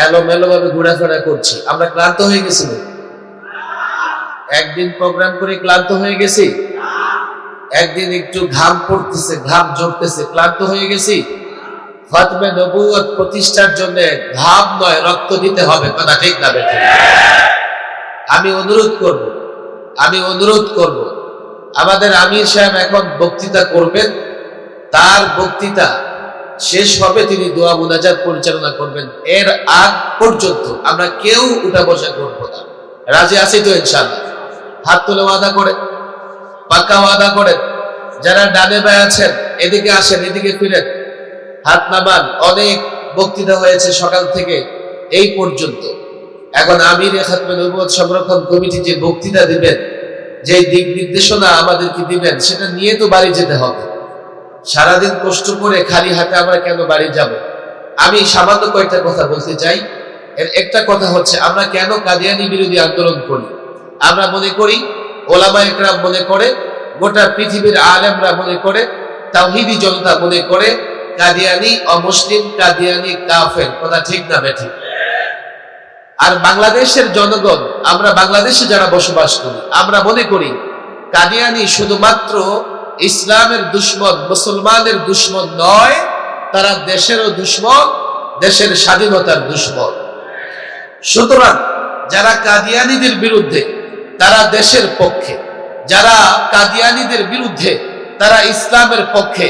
এলোমেলো ভাবে ঘোরাফেরা করছি, আমরা ক্লান্ত হয়ে গেছি, একদিন প্রোগ্রাম করে ক্লান্ত হয়ে গেছি, একদিন একটু ঘাম পড়তেছে, ঘাম ঝরতেছে, ক্লান্ত হয়ে গেছি। খতমে নবুয়ত প্রতিষ্ঠার জন্য ঘাম নয় রক্ত দিতে হবে, কথা ঠিক না বেঠিক? আমি অনুরোধ করব আমাদের আমির সাহেব এখন বক্তৃতা করবেন, তার বক্তৃতা শেষ হবে, তিনি দোয়া মুনাজাত পরিচালনা করবেন। এর আগ পর্যন্ত আমরা কেউ উঠা বসা করব না। রাজি আছি তো ইনশাআল্লাহ? হাত তুলে ওয়াদা করেন, পাক্কা ওয়াদা করেন। যারা ডানে বায়ে আছেন এদিকে আসেন, এদিকে ফিরেন, হাত নামান। অনেক বক্তৃতা হয়েছে সকাল থেকে এই পর্যন্ত। এখন আমির খাতমে নবুয়ত সংরক্ষণ কমিটি যে বক্তৃতা দিবেন, যে দিক নির্দেশনা আমাদেরকে দিবেন, সেটা নিয়ে তো বাড়ি যেতে হবে। সারাদিন কষ্ট করে খালি হাতে আমরা কেন বাড়ি যাব? আমি সামান্য কয়েকটা কথা বলতে চাই। এর একটা কথা হচ্ছে, আমরা কেন কাদিয়ানি বিরোধী আন্দোলন করি? আমরা মনে করি, ওলামা একরাম মনে করে, গোটা পৃথিবীর আলেমরা মনে করে, তাওহীদি জনতা মনে করে কাদিয়ানি অমুসলিম, কাদিয়ানি কাফের, কথা ঠিক না বেঠিক? আর বাংলাদেশের জনগণ, আমরা বাংলাদেশে যারা বসবাস করি, আমরা মনে করি কাদিয়ানি শুধুমাত্র ইসলামের দুশ্মন, মুসলমানের দুশ্মন নয়, তারা দেশেরও দুশ্মন, দেশের স্বাধীনতার দুশ্মন। সুতরাং যারা কাদিয়ানীদের বিরুদ্ধে তারা দেশের পক্ষে, যারা কাদিয়ানীদের বিরুদ্ধে তারা ইসলামের পক্ষে,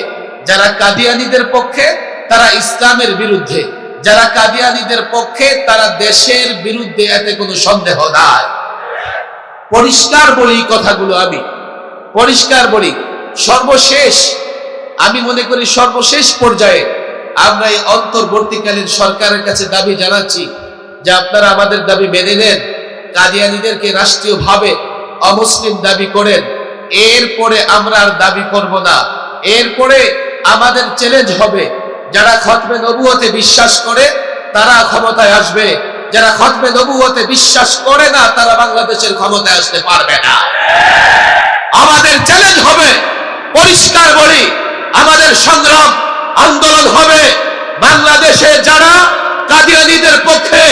যারা কাদিয়ানীদের পক্ষে তারা ইসলামের বিরুদ্ধে, যারা কাদিয়ানীদের পক্ষে তারা দেশের বিরুদ্ধে, এতে কোনো সন্দেহ নাই। পরিষ্কার বলি কথাগুলো আমি। পরিষ্কার বলি, সর্বশেষ আমি মনে করি সর্বশেষ পর্যায়ে আমরা এই অন্তর্বর্তীকালীন সরকারের কাছে দাবি জানাচ্ছি যে আপনারা আমাদের দাবি মেনে নেন, কাদিয়ানীদেরকে রাষ্ট্রীয়ভাবে অমুসলিম দাবি করেন, এরপরে আমরা আর দাবি করব না। এরপরে আমাদের চ্যালেঞ্জ হবে, যারা খতমে নবুয়তে বিশ্বাস করে তারা ক্ষমতায় আসবে, যারা খতমে নবুয়তে বিশ্বাস করে না তারা বাংলাদেশের ক্ষমতায় আসতে পারবে না। আমাদের চ্যালেঞ্জ হবে, পরিষ্কার বলি, আমাদের সংগ্রাম আন্দোলন হবে বাংলাদেশে যারা কাদিয়ানীদের পক্ষে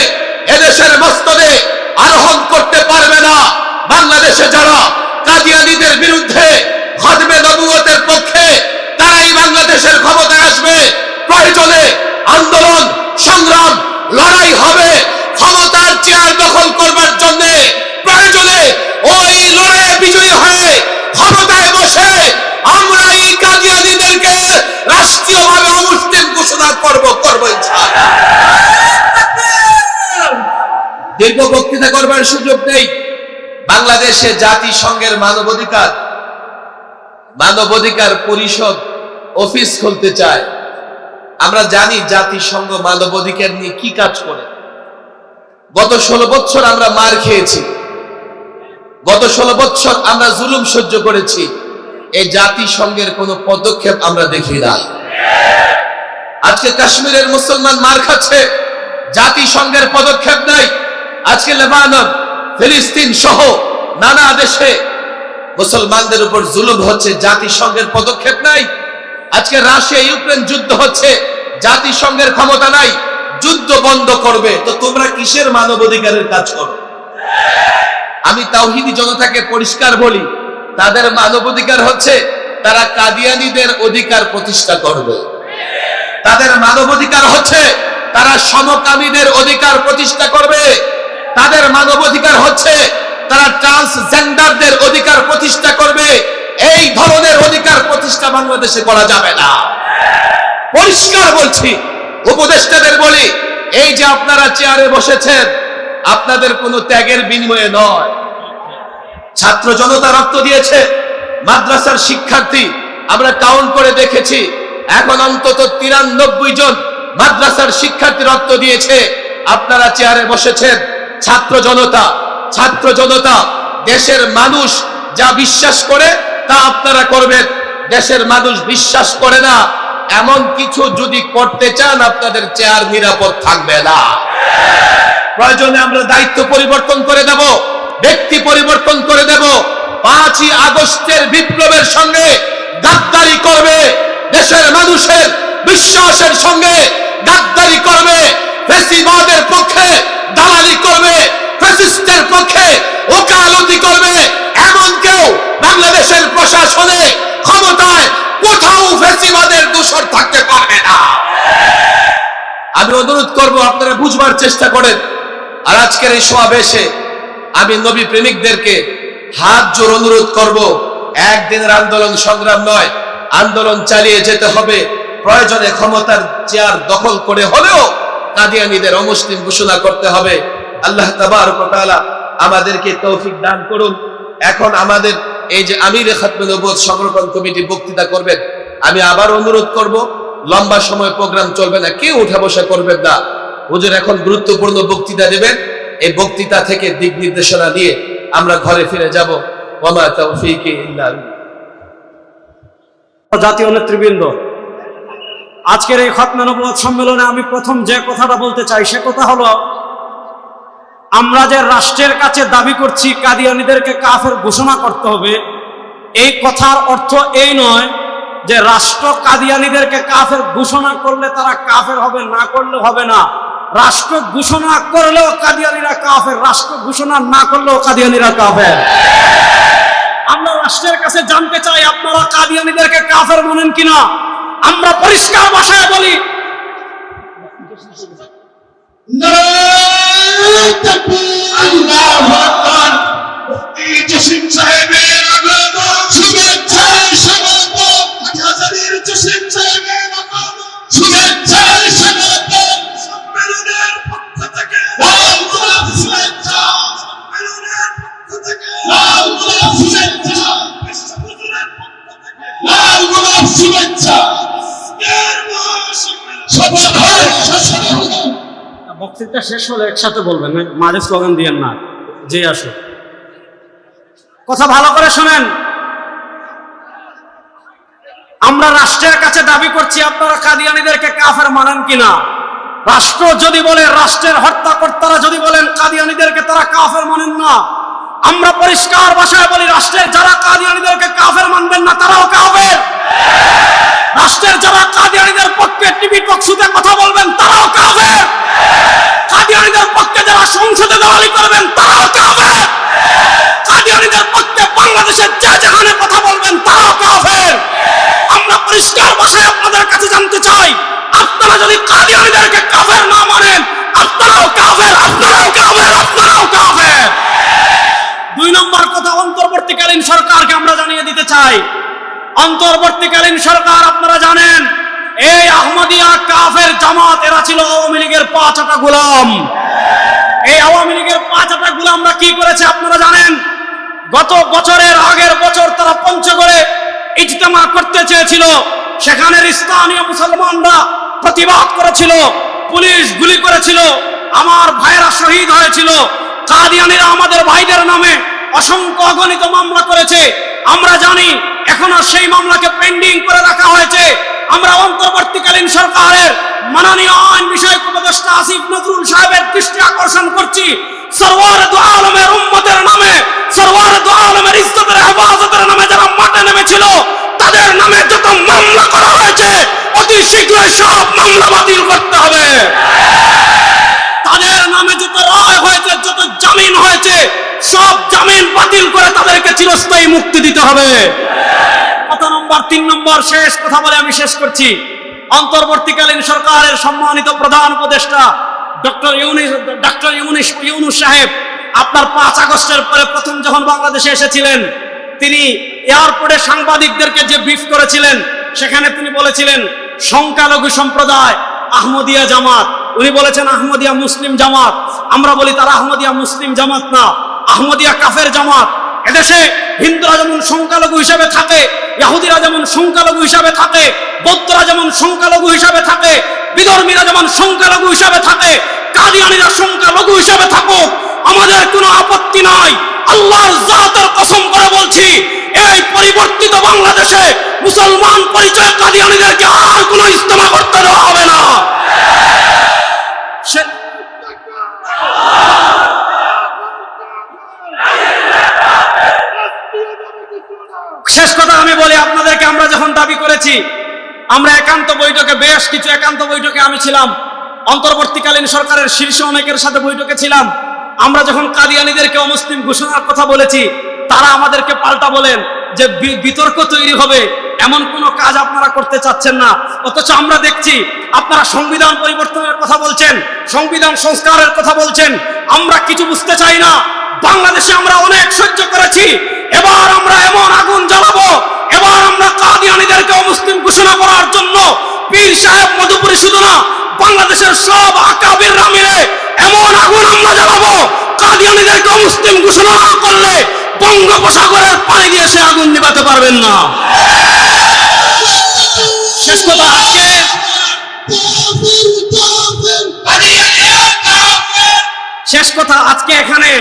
এদেশের মস্তদে আরোহণ করতে পারবে না, বাংলাদেশে যারা কাদিয়ানীদের বিরুদ্ধে খতমে নবুয়তের পক্ষে তারাই বাংলাদেশের ক্ষমতায় আসবে। প্রয়োজনে আন্দোলন সংগ্রাম লড়াই হবে ক্ষমতার চেয়ার দখল করবার জন্য। প্রয়োজনে ওই লড়াইয়ে বিজয়ী হয়ে ক্ষমতায় বসে আমরা এই কাদিয়ানীদেরকে রাষ্ট্রীয়ভাবে অমুসলিম ঘোষণা করব ইনশাআল্লাহ। দীর্ঘ বক্তৃতা করবার সুযোগ নেই। বাংলাদেশে জাতিসংঘের মানবাধিকার পরিষদ অফিস খুলতে চায়। আমরা জানি জাতিসংঘ মানবাধিকার নিয়ে কি কাজ করে। গত 16 বছর আমরা মার খেয়েছি, গত 16 বছর আমরা জুলুম সহ্য করেছি। এই জাতিসংঘের কোনো পদক্ষেপ আমরা দেখি না। আজকে কাশ্মীরের মুসলমান মার খাচ্ছে, জাতিসংঘের পদক্ষেপ নাই। আজকে লেবানন ফিলিস্তিন সহ নানা দেশে মুসলমানদের উপর জুলুম হচ্ছে, জাতিসংঘের পদক্ষেপ নাই। আজকে রাশিয়া ইউক্রেন যুদ্ধ হচ্ছে, জাতিসংঘের ক্ষমতা নাই, যুদ্ধ বন্ধ করবে। তো তোমরা কিসের মানবাধিকারের কাজ করো? আমি তাওহীদি জনতাকে পরিষ্কার বলি, তাদের মানবাধিকার হচ্ছে তারা কাদিয়ানীদের অধিকার প্রতিষ্ঠা করবে। তাদের মানবাধিকার হচ্ছে তারা সমকামীদের অধিকার প্রতিষ্ঠা করবে। তাদের মানবাধিকার হচ্ছে তারা ট্রান্সজেন্ডারদের অধিকার প্রতিষ্ঠা করবে। এই ধরনের অধিকার প্রতিষ্ঠা বাংলাদেশে করা যাবে না। পরিষ্কার বলছি, উপদেষ্টাদের বলি, এই যে আপনারা চেয়ারে বসেছেন আপনাদের কোনো ত্যাগের বিনিময়ে নয়। ছাত্র জনতা রক্ত দিয়েছে, মাদ্রাসার শিক্ষার্থী আমরা কাউন্ট করে দেখেছি, এখন অন্তত 93 জন মাদ্রাসার শিক্ষার্থী রক্ত দিয়েছে। আপনারা চেয়ারে বসেছেন। ছাত্র জনতা দেশের মানুষ যা বিশ্বাস করে তা আপনারা করবেন। দেশের মানুষ বিশ্বাস করে না এমন কিছু যদি করতে চান আপনাদের চেয়ার নিরাপদ থাকবে না। প্রয়োজনে আমরা দায়িত্ব পরিবর্তন করে দেব, ব্যক্তি পরিবর্তন করে দেব। 5ই আগস্টের বিপ্লবের সঙ্গে গাদ্দারি করবে, দেশের মানুষের বিশ্বাসের সঙ্গে গাদ্দারি করবে, ফ্যাসিবাদের পক্ষে দালালি করবে, ফ্যাসিস্টের পক্ষে ওকালতি করবে, এমন কেউ বাংলাদেশের প্রশাসনে ক্ষমতায় কোথাও ফ্যাসিবাদের দোষর থাকতে পারবে না। আমি অনুরোধ করব আপনারা বুঝবার চেষ্টা করেন। আর আজকের এই সমাবেশে আমি নবী প্রেমিকদেরকে হাত জোর অনুরোধ করব, একদিনের আন্দোলন সংগ্রাম নয়, আন্দোলন চালিয়ে যেতে হবে। প্রয়োজনে ক্ষমতার চেয়ার দখল করে হলেও কাদিয়ানীদের অমুসলিম ঘোষণা করতে হবে। আল্লাহ তাবারক ওয়া তাআলা আমাদেরকে তৌফিক দান করুন। এখন আমাদের এই যে আমিরে খাতমে নবুয়ত সংরক্ষণ কমিটি বক্তৃতা করবেন, আমি আবার অনুরোধ করব, লম্বা সময় প্রোগ্রাম চলবে না, কেউ উঠা বসা করবেন না। হুজুর এখন গুরুত্বপূর্ণ বক্তৃতা দেবেন, এই বক্তৃতা থেকে দিক নির্দেশনা দিয়ে আমরা ঘরে ফিরে যাব। ওয়া মা তাওফীকি ইল্লা বিল্লাহ। জাতীয় নেতৃবৃন্দ, আজকের এই খতমে নবুয়ত সম্মেলনে আমি প্রথম যে কথাটা বলতে চাই সে কথা হলো, আমরা যে রাষ্ট্রের কাছে দাবি করছি কাদিয়ানীদেরকে কাফের ঘোষণা করতে হবে, এই কথার অর্থ এই নয় যে রাষ্ট্র কাদিয়ানীদেরকে কাফের ঘোষণা করলে তারা কাফের হবে, না করলে হবে না। রাষ্ট্র ঘোষণা করলেও কাদিয়ানীরা কাফের, রাষ্ট্র ঘোষণা না করলেও কাদিয়ানীরা কাফের। আমরা রাষ্ট্রের কাছে জানতে চাই আপনারা কাদিয়ানীদেরকে কাফের মানেন কিনা। আমরা পরিষ্কার ভাষায় বলি, আল্লাহু আকবার। মুফতি জসিম সাহেবের আগমন, শুভেচ্ছায় স্বাগতম। হাজারীর জসিম সাহেবের আগমন, শুভেচ্ছায় স্বাগতম। সম্মেলনের পক্ষ থেকে লাল গোলাপ শুভেচ্ছা, সম্মেলনের পক্ষ থেকে লাল গোলাপ শুভেচ্ছা। উপস্থিতিটা শেষ হলে একসাথে বলবেন, মাঝে স্লোগান দিয়েন না। যে আসো, কথা ভালো করে শোনেন। আমরা রাষ্ট্রের কাছে দাবি করছি, আপনারা কাদিয়ানীদেরকে কাফের মানেন কিনা? রাষ্ট্র যদি বলে, রাষ্ট্রের হত্যাকর্তারা যদি বলেন কাদিয়ানীদেরকে তারা কাফের মানেন না, আমরা পরিষ্কার ভাষায় বলি, রাষ্ট্রের যারা কাদিয়ানীদেরকে কাফের মানবেন না তারাও কাফের। রাষ্ট্রের যারা কাদিয়ানীদের পক্ষে টিভি টকশোতে কথা বলবেন তারাও কাফের। কাদিয়ানীদের পক্ষে যারা সংসদে দালালি করবেন তারাও কাফের। কাদিয়ানীদের পক্ষে বাংলাদেশের যে যেখানে কথা বলবেন তারাও কাফের। আমরা পরিষ্কার ভাষায় আপনাদের কাছে জানতে চাই, আপনারা যদি কাদিয়ানীদেরকে কাফের না মানেন, আপনারাও কাফের, আপনারাও কাফের, আপনারাও কাফের। 2 নম্বর কথা, অন্তর্বর্তীকালীন সরকারকে আমরা জানিয়ে দিতে চাই, অন্তর্বর্তীকালীন সরকার আপনারা জানেন এই আহমদিয়া কাফের জামাত এরা ছিল আওয়ামী লীগের 5 আটা গোলাম। এই আওয়ামী লীগের 5 আটা গোলামরা কি করেছে আপনারা জানেন? গত বছরের আগের বছর তারা পঞ্চগড়ে ইজতেমা করতে চেয়েছিল, সেখানে স্থানীয় মুসলমানরা প্রতিবাদ করেছিল, পুলিশ গুলি করেছিল, আমার ভাইরা শহীদ হয়েছিল। কাদিয়ানীরা আমাদের ভাইদের নামে অসংখ্য অগণিত মামলা করেছে, আমরা জানি এখনো সেই মামলাকে পেন্ডিং করে রাখা হয়েছে। আমরা অন্তর্বর্তীকালীন সরকারের মাননীয় আইন বিষয়ক উপদেষ্টা আসিফ নজরুল সাহেবের দৃষ্টি আকর্ষণ করছি, সরওয়ার দু আলমের উম্মতের নামে, সরওয়ার দু আলমের ইজ্জতের হেফাজতের নামে যারা মাঠে নেমেছিল তাদের নামে যত মামলা করা হয়েছে অতি শীঘ্রই সব মামলা বাতিল করতে হবে। তাদের নামে যত রায় হয়েছে, যত জামিন হয়েছে, সব জামিন বাতিল করে তাদেরকে চিরস্থায়ী মুক্তি দিতে হবে। কথা নম্বর 3 নম্বর শেষ কথা বলে আমি শেষ করছি। অন্তর্বর্তীকালীন সরকারের সম্মানিত প্রধান উপদেষ্টা ডক্টর ইউনূস সাহেব আপনার 5 আগস্টের পরে প্রথম যখন বাংলাদেশে এসেছিলেন, তিনি এয়ারপোর্টে সাংবাদিকদেরকে যে ব্রিফ করেছিলেন সেখানে তিনি বলেছিলেন সংখ্যালঘু সম্প্রদায় আহমদিয়া জামাত, উনি বলেছেন আহমদিয়া মুসলিম জামাত। আমরা বলি তারা আহমদিয়া মুসলিম জামাত না, আহমদিয়া কাফের জামাত। এদেশে হিন্দুরা যেমন সংখ্যালঘু হিসাবে থাকে, ইহুদিরা যেমন সংখ্যালঘু হিসাবে থাকে, বৌদ্ধরা যেমন সংখ্যালঘু হিসাবে থাকে, বিধর্মীরা যেমন সংখ্যালঘু হিসাবে থাকে, কাদিয়ানীরা সংখ্যালঘু হিসাবে থাকুক, আমাদের কোনো আপত্তি নাই। আল্লাহর জাতের কসম করে বলছি, এই পরিবর্তিত বাংলাদেশে মুসলমান পরিচয় কাদিয়ানীদেরকে আর কোনো ইজতেমা করতে দেওয়া হবে না। শেষ কথা আমি বলি আপনাদেরকে, আমরা যখন দাবি করেছি, আমরা একান্ত বৈঠকে, বেশ কিছু একান্ত বৈঠকে আমি ছিলাম, অন্তর্বর্তীকালীন সরকারের শীর্ষ অনেকের সাথে বৈঠকে ছিলাম। আমরা যখন কাদিয়ানীদেরকে অমুসলিম ঘোষণার কথা বলেছি, তারা আমাদেরকে পাল্টা বলেন যে বিতর্ক তৈরি হবে, এমন কোনো কাজ আপনারা করতে চাচ্ছেন না। অথচ আমরা দেখছি আপনারা সংবিধান পরিবর্তনের কথা বলছেন, সংবিধান সংস্কারের কথা বলছেন। আমরা কিছু বুঝতে চাই না। বাংলাদেশে আমরা অনেক সহ্য করেছি, এবার আমরা এমন আগুন জ্বালাবো, এবার আমরা কাদিয়ানীদেরকে অমুসলিম ঘোষণা করার জন্য পীর সাহেব মধুপুরী শুধু না, বাংলাদেশের সব আকাবিররা মিলে এমন আগুন আমরা জ্বালাবো, কাদিয়ানীদেরকে অমুসলিম ঘোষণা না করলে বঙ্গোপসাগরের পানি দিয়ে সে আগুন নিভাতে পারবেন না। শেষ কথা, আজকে এখানে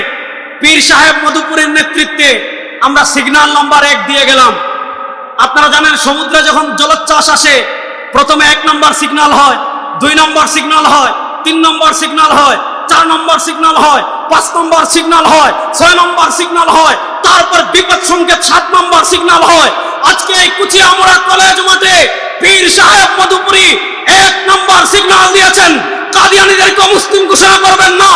পীর সাহেব মধুপুরীর নেতৃত্বে আমরা সিগন্যাল নাম্বার 1 দিয়ে গেলাম। আপনারা জানেন সমুদ্রে যখন জলোচ্ছ্বাস আসে, প্রথমে 1 নম্বর সিগন্যাল হয়, 2 নম্বর সিগন্যাল হয়, 3 নম্বর সিগন্যাল হয়, 4 নম্বর সিগন্যাল হয়, 5 নম্বর সিগন্যাল হয়, 6 নম্বর সিগন্যাল হয়, তারপর বিপদ সংকেত 7 নম্বর সিগন্যাল হয়। আজকে এই কুচিয়ামুড়া কলেজ মাঠে পীর সাহেব মধুপুরী 1 নম্বর সিগন্যাল দিয়েছেন, কাদিয়ানীদেরকে মুসলিম ঘোষণা করবেন না।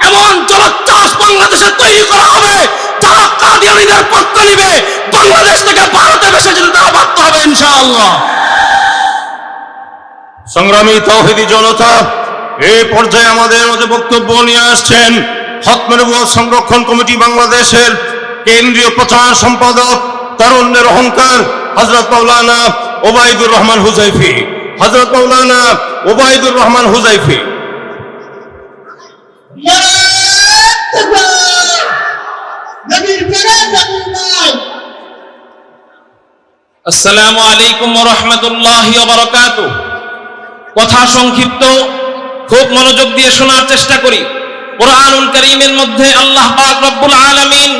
এমন জলোচ্ছ্বাস বাংলাদেশে তৈরি করা হবে, যারা কাদিয়ানীদের পক্ষ নিবে বাংলাদেশ থেকে ভারতে ভেসে যেতে তারা বাধ্য হবে ইনশাআল্লাহ। সংগ্রামী তাওহীদি জনতা, এই পর্যায়ে আমাদের মধ্যে বক্তব্য নিয়ে আসছেন খতমে নবুয়ত সংরক্ষণ কমিটি বাংলাদেশের কেন্দ্রীয় প্রচার সম্পাদক, তারুণ্যের অহংকার, হযরত মাওলানা ওবায়দুর রহমান হুযাইফী। হযরত মাওলানা ওবায়দুর রহমান হুযাইফী। আসসালামু আলাইকুম ওয়া রাহমাতুল্লাহি ওয়া বারাকাতুহু। কথা সংক্ষিপ্ত, খুব মনোযোগ দিয়ে শোনার চেষ্টা করি। কুরআনুল কারীমের মধ্যে আল্লাহ পাক রব্বুল আলামিন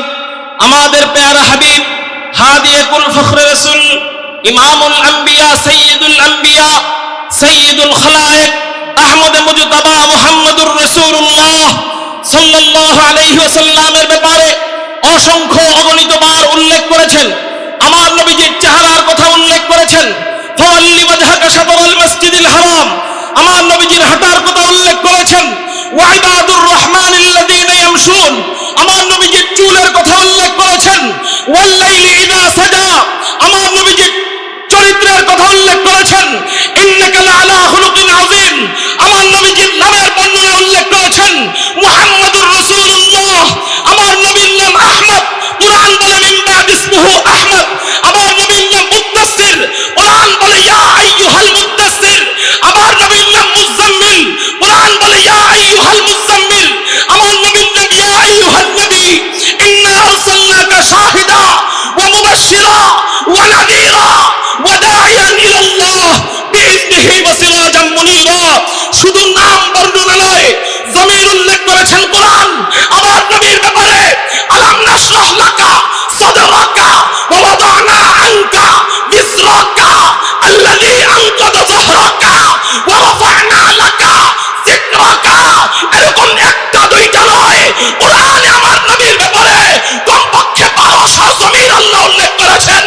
আমাদের প্যারা হাবিব হাদিয়াতুল ফখর রাসূল ইমামুল আম্বিয়া সাইয়্যিদুল আম্বিয়া সাইয়্যিদুল খালায়েক আহমদ মুজতাবা মুহাম্মদুর রাসূলুল্লাহ সাল্লাল্লাহু আলাইহি ওয়াসাল্লামের ব্যাপারে অসংখ্য অগণিতবার উল্লেখ করেছেন। আমার নবীজির চেহারার কথা উল্লেখ করেছেন। ফাওয়াল্লি ওয়াজহাকা শাতরাল মাসজিদিল হারাম, আমার নবীজির হাঁটার কথা উল্লেখ করেছেন। ওয়া ইবাদুর রহমানিল্লাযীনা ইয়ামশুন, আমার নবীজির চুলের কথা উল্লেখ করেছেন। ওয়াল লাইলি ইযা সাজা, আমার নবীজির চরিত্রের কথা উল্লেখ করেছেন। ইন্নাকা লাআলা খুলুকিন আযীম, আমার নবীজির নামের বর্ণনা উল্লেখ করেছেন। মুহাম্মাদুর রাসূলুল্লাহ, আমার নবীর নাম আহমদ, কুরআন বলে মিন বাদ ইসমুহু আহমদ। আমার নবীর নাম মুদ্দাসসির, কুরআন বলে ইয়া আইয়ুহাল মুদ্দাসসির। আমার নবীর নাম মুযাম্মিল, কুরআন বলে ইয়া আইয়ুহাল মুযাম্মিল। আমার নবীর নাম ইয়া আইয়ুহান নবী, ইন্না আরসালনাকা শাহিদা ওয়া মুবাশশিরা ওয়া নাযীরা ওয়া দাঈয়ান ইলাল্লাহ বিইذনিহি ওয়া সিরাজাম মুনীরা। শুধু নাম বর্ণনা নয়, জমির উল্লেখ করেছেন কোরআন আমার নবীর ব্যাপারে। আলাম নাশরাহ লাকা সাদরাকা ওয়া ওয়াদানা আনকা বিজরাকা আল্লাযী আনকাযা যাহরাকা ওয়া রাফা'না লাকা যিকরাকা। এরকম একটা দুইটা নয়, কোরআনে আমার নবীর ব্যাপারে কমপক্ষে 1200 জমির আল্লাহ উল্লেখ করেছেন।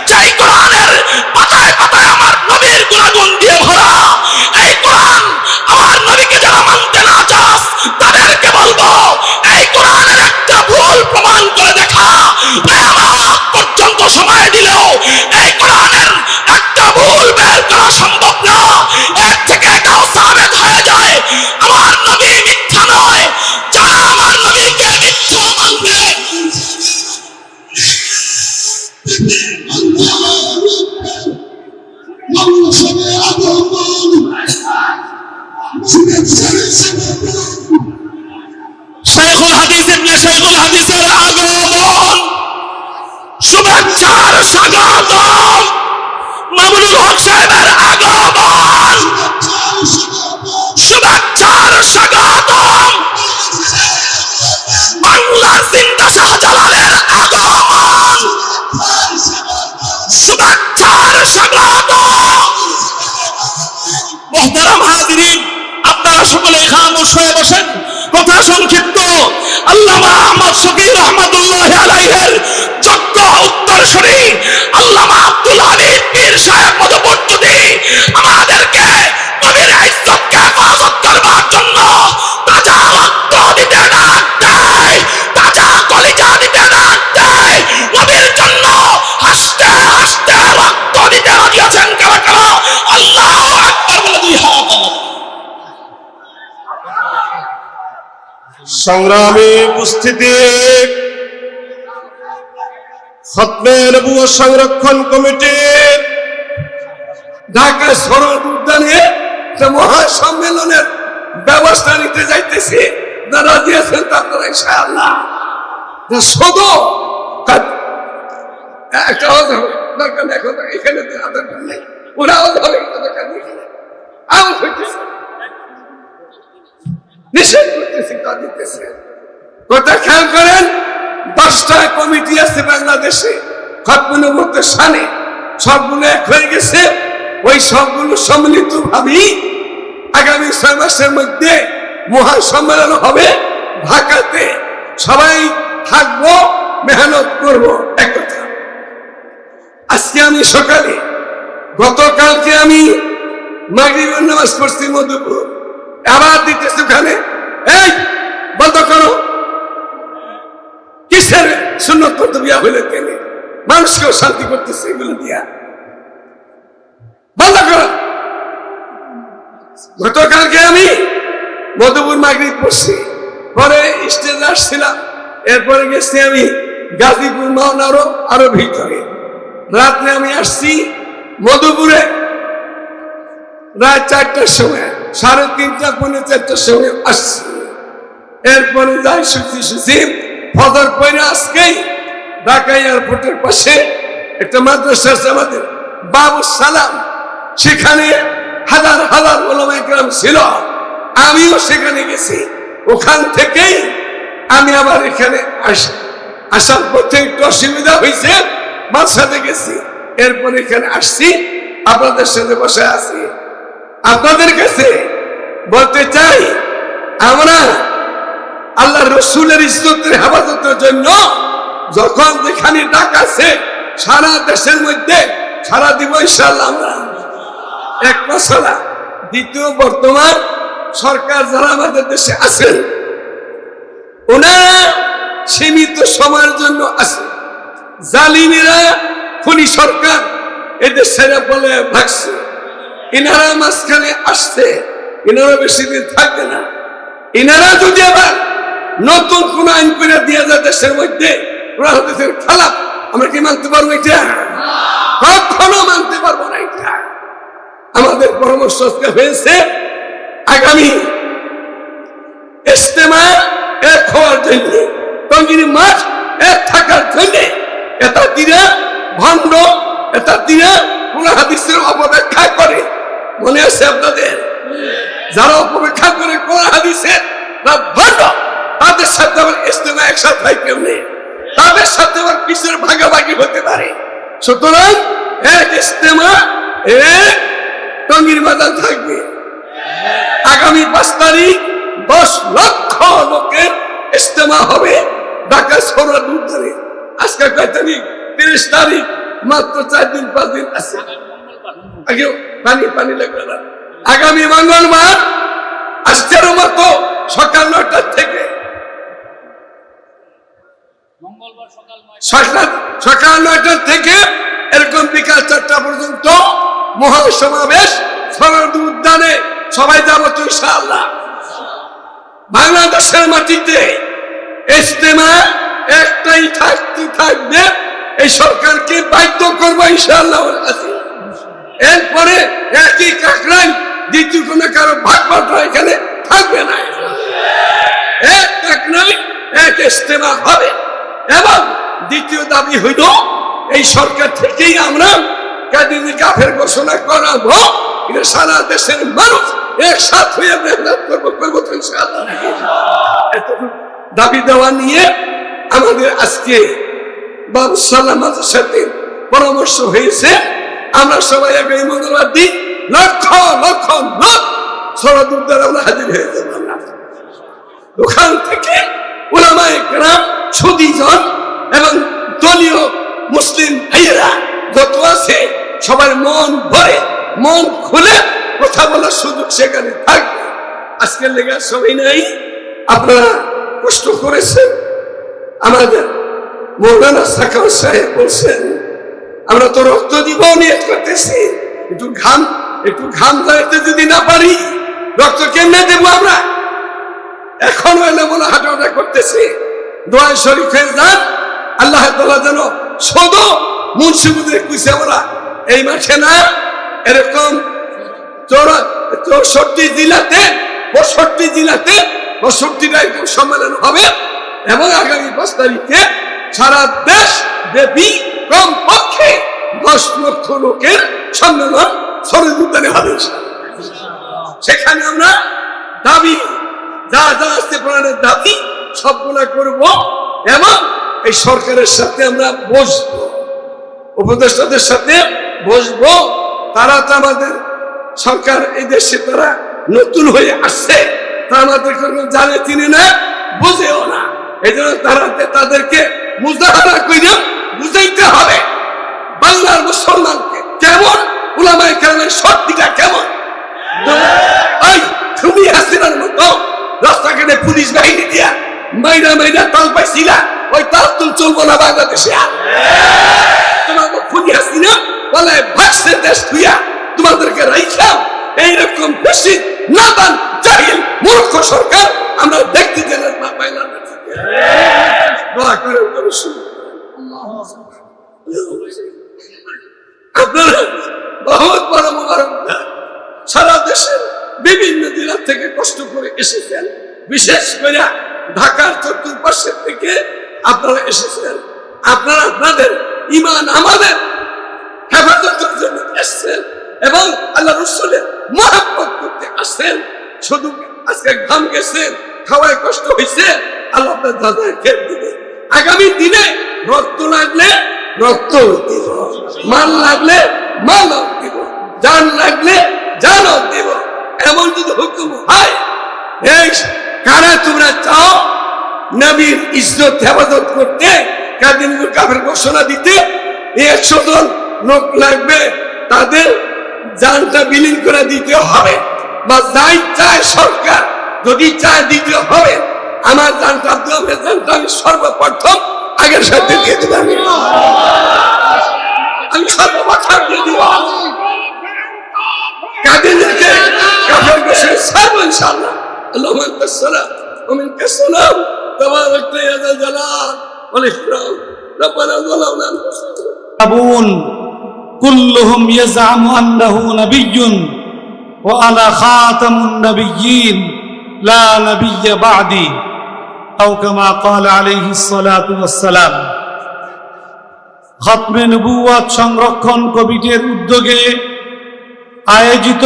যেই কোরআনের পাতায় পাতায় আমার নবীর গুণাগুণ দিয়ে ভরা। এই কোরআন আমার নবীকে যারা মানতে না চাস তাদেরকে বলবো, এই কোরআনের একটা ভুল প্রমাণ করে দেখা। কিয়ামত পর্যন্ত সময় দিলেও এই কোরআনের একটা ভুল বের করা সম্ভব না। এর থেকে এটাও সাবিত হয়ে যায় আমার নবী মিথ্যা নয়। যারা আমার নবীকে মিথ্যা মানবে, শাইখুল হাদিস ইবনে শাইখুল হাদিসের আগমন, শুভেচ্ছার স্বাগতম। মামুনুল হক সাহেবের আগমন, শুভেচ্ছার স্বাগতম। বাংলার জিন্দা শাহজালালের আগমন, শুভেচ্ছার স্বাগতম। মুহতারাম হাজিরিন, আপনারা সকলে খামোশ হয়ে বসেন। কথা সংক্ষিপ্ত। আল্লামা আহমদ শফি রহমাতুল্লাহ আলাইহির যোগ্য উত্তরসূরি আল্লামা আব্দুল হামিদ পীর সাহেব মধুপুরচুদি আমাদেরকে নবীর ইজ্জতকে হেফাজত করবার জন্য তাজা রক্ত দিতে ডাক দেয়, তাজা কলিজা দিতে ডাক দেয়। নবীর জন্য হাসতে হাসতে রক্ত দিতে রাজি আছেন কারা কারা? আল্লাহু আকবার বলে দুই হাত। সংগ্রামী উপস্থিতি, খতমে নবুয়ত সংরক্ষণ কমিটির ঢাকা শরৎ উদ্যানে যে মহাসম্মেলনের ব্যবস্থা নিতে যাইতেছি, যারা দিয়েছেন তারা ইনশাআল্লাহ শুধু একটা দরকার নেই। এখন এখানে দরকার নেই, ওরা হবে দরকার নেই। আউট হইতেছে, নিষেধ করতেছি, তা দিতেছে। কথা খেয়াল করেন, 10টা কমিটি আছে বাংলাদেশে খতমে নবুয়তের শানে, সবগুলো এক হয়ে গেছে। ওই সবগুলো সম্মিলিত ভাবেই আগামী 6 মাসের মধ্যে মহাসম্মেলন হবে ঢাকাতে। সবাই থাকবো, মেহনত করব। এক কথা, আজকে আমি সকালে, গতকালকে আমি মাগরিবের নামাজ পড়ছি মধুপুর, আবার দিতেছি ওখানে। এই বন্ধ করো, কিসের সুন্নত করতে বিয়া হইলে কেন? মানুষকেও শান্তি করতেছে এগুলো দিয়া, বন্ধ করো। গতকালকে আমি মধুপুর মাগরিব পড়ছি, পরে স্টেজে আসছিলাম, এরপরে গেছি আমি গাজীপুর মাওনারও আরো ভিতরে। রাত্রে আমি আসছি মধুপুরে রাত 4টার সময়, 3:30 পৌনে 4টার সময় আসছি। এরপরে যাই শুছি ফজর পরে আজকেই ঢাকা এয়ারপোর্টের পাশে একটা মাদ্রাসা আছে আমাদের বাবু সালাম, সেখানে হাজার হাজার ওলামায়ে কেরাম ছিল। আমিও সেখানে গেছি। ওখান থেকেই আমি আবার এখানে আসার পথে একটু অসুবিধা হয়েছে, বাসাতে গেছি, এরপর এখানে আসছি, আপনাদের সাথে বসে আছি। আপনাদের কাছে বলতে চাই, আমরা আল্লাহ রসুলের ইজ্জতের হেফাজতের জন্য যখন যেখানে ডাক আছে সারা দেশের মধ্যে সারা দিব ইনশাআল্লাহ। আমরা এক মশলা। দ্বিতীয়, বর্তমান সরকার যারা আমাদের দেশে আছেন ওনারা সীমিত সময়ের জন্য আছে। জালিমিরা, খুনি সরকার এদের ছেড়ে বলে ভাগছে, এনারা মাঝখানে আসছে, এনারা বেশি দিন থাকবে না। এনারা যদি আবার নতুন কোন আইন করে দিয়ে যায় দেশের মধ্যে, ওরা দেশের খেলাপ, আমরা কি মানতে পারবো? এটা কখনো মানতে পারবো না। এটা আমাদের পরামর্শ হয়েছে আগামী ইজতেমা এক হওয়ার জন্য, টঙ্গিনী মাঠ এক থাকার জন্য। এটা দিনা ভণ্ড, এটা দিনা কোরআন হাদিসের অপব্যাখ্যা করে, মনে আছে আপনাদের? যারা অপব্যাখ্যা করে কোরআন হাদিসের ভণ্ড, তাদের সাথে আবার ইজতেমা একসাথে হয় কেমনে? তাদের সাথে আবার পিছের ভাগাভাগি হতে পারে। সুতরাং এক ইজতেমা এক টঙ্গির বাজার থাকবে। আগামী 5 তারিখ 10 লক্ষ লোকের ইজতেমা হবে ঢাকা শহরের উদ্ধারে। আজকে কয় তারিখ? 30 তারিখ, মাত্র 4 দিন 5 দিন আছে। আগে পানি লাগবে না। আগামী মঙ্গলবার আজকের মতো সকাল 9টা থেকে সকাল 9টা থেকে এরকম বিকাল 4টা পর্যন্ত মহাসমাবেশ শরৎ উদ্যানে সবাই যাবো তো ইনশাআল্লাহ। বাংলাদেশের মাটিতে ইজতেমা একটাই থাকবে, এই সরকারকে বাধ্য করবো ইনশাআল্লাহ। এরপরে একই কাকরাই, দ্বিতীয় কোনো কারো ভাগ বাঁটা এখানে থাকবে না। এক কাকরাই এক ইজতেমা হবে। এবং দ্বিতীয় দাবি হইল, এই সরকার থেকেই আমরা কাদিনী কাফের ঘোষণা করাবো, এটা সারা দেশের মানুষ একসাথ হয়ে মেহনত করবো তো ইনশাআল্লাহ। এতটুকু দাবি দেওয়া নিয়ে আমাদের আজকে বাবু সালামাতের সাথে পরামর্শ হয়েছে। আমরা সবাই আগামী মঙ্গলবার দিন লক্ষ লক্ষ লোক শরৎ উদ্যানে আমরা হাজির হয়ে যাবো। ওখান থেকে উলামায়ে কেরাম, সুদীজন এবং দলীয় মুসলিম ভাইয়েরা যত আছে সবার মন ভরে, মন খুলে কথা বলার সুযোগ সেখানে থাকবে। আজকের লেগে সবাই নাই, আপনারা কষ্ট করেছেন। আমাদের মৌলানা সাকার সাহেব বলছেন, আমরা তো রক্ত দিব নিয়ত করতেছি, একটু ঘাম দাঁড়াতে যদি না পারি রক্ত কেমনে দেবো আমরা? এখন হইলে বলে হাঁটাহাঁটা করতেছে। দোয়া শরীফ হয়ে যান, আল্লাহ তাআলা যেন শুধু মুন্সিবুদের কুইছে ওরা এই মাঠে না, এরকম 64 জেলাতে 62টা এরকম সম্মেলন হবে। এবং আগামী 5 তারিখে সারা দেশ ব্যাপী কমপক্ষে 10 লক্ষ লোকের সম্মেলন শরৎ উদ্যানে হবে। সেখানে আমরা দাবি যা আসতে প্রাণের দাবি সবগুলা করব এবং এই সরকারের সাথে আমরা বসবো, উপদেষ্টাদের সাথে বসবো। তারা তো আমাদের সরকার, এই দেশে তারা নতুন হয়ে আসছে, তারা আমাদের কোনো জানে চিনে না, বুঝেও না। এই জন্য তাদেরকে মুজাহারা করে বুঝাইতে হবে বাংলার মুসলমানকে কেমন উলামায়ে কেরামের শক্তিটা কেমন। তুমি হাসিনার মতো রাস্তাঘাটে পুলিশ বাহিনী দিয়া মাইরা তাল পাইছিলা, ওই তাল তুল চলবো না বাংলাদেশে। তোমার খুনি হাসিনা বলে ভাগছে দেশ থুইয়া, তোমাদেরকে রাইখাম এইরকম বেশি নাদান জাহিল মূর্খ সরকার আমরা দেখতে গেলে না পাইলাম। দোয়া করে আপনারা বহুত বড় মোবারক। সারা দেশের বিভিন্ন জেলা থেকে কষ্ট করে এসেছেন, বিশেষ করে ঢাকার চতুর্পাশের থেকে আপনারা এসেছেন। আপনারা আপনাদের ঈমান আমাদের হেফাজতের জন্য এসেছেন এবং আল্লাহ রাসূলের মহব্বত করতে আসছেন। শুধু আজকে ঘাম গেছে, খাওয়ায় কষ্ট হয়েছে, আল্লাহ আপনার দাদায় খেয়ে দিবে। আগামী দিনে রক্ত লাগলে রক্ত দিব, মাল লাগলে মাল দিব, জান লাগলে জান দিব। এমন যদি হুকুম হয়, এই কারা তোমরা চাও নবীর ইজ্জত হেফাজত করতে, কাদিন কাফের ঘোষণা দিতে, 100 জন লোক লাগবে, তাদের জানটা বিলীন করে দিতে হবে, বা যাই চায় সরকার যদি চায় দিতে হবে। আমার জানটা আমি সর্বপ্রথম আগের সাথে দিয়ে দিব, আমি সর্বপ্রথম দিয়ে দিব। কাদিনকে কাফের ঘোষণা ছাড়বো ইনশাআল্লাহ। আল্লাহুম্মা আনতাস সালাম ওয়া মিনকাস সালাম তাবারাকতা ইয়া যাল জালাল ওয়াল ইকরাম রব্বানা যালামনা আনফুসানা কুল্লুহুম ইয়াজআমু আন্নাহু নাবিয়্যুন ওয়া আনা খাতামুন নাবিয়্যিন লা নাবিয়্যা বা'দি আও কামা ক্বালা আলাইহিস সালাতু ওয়াস সালাম। খতমে নবুয়ত সংরক্ষণ কমিটির উদ্যোগে আয়োজিত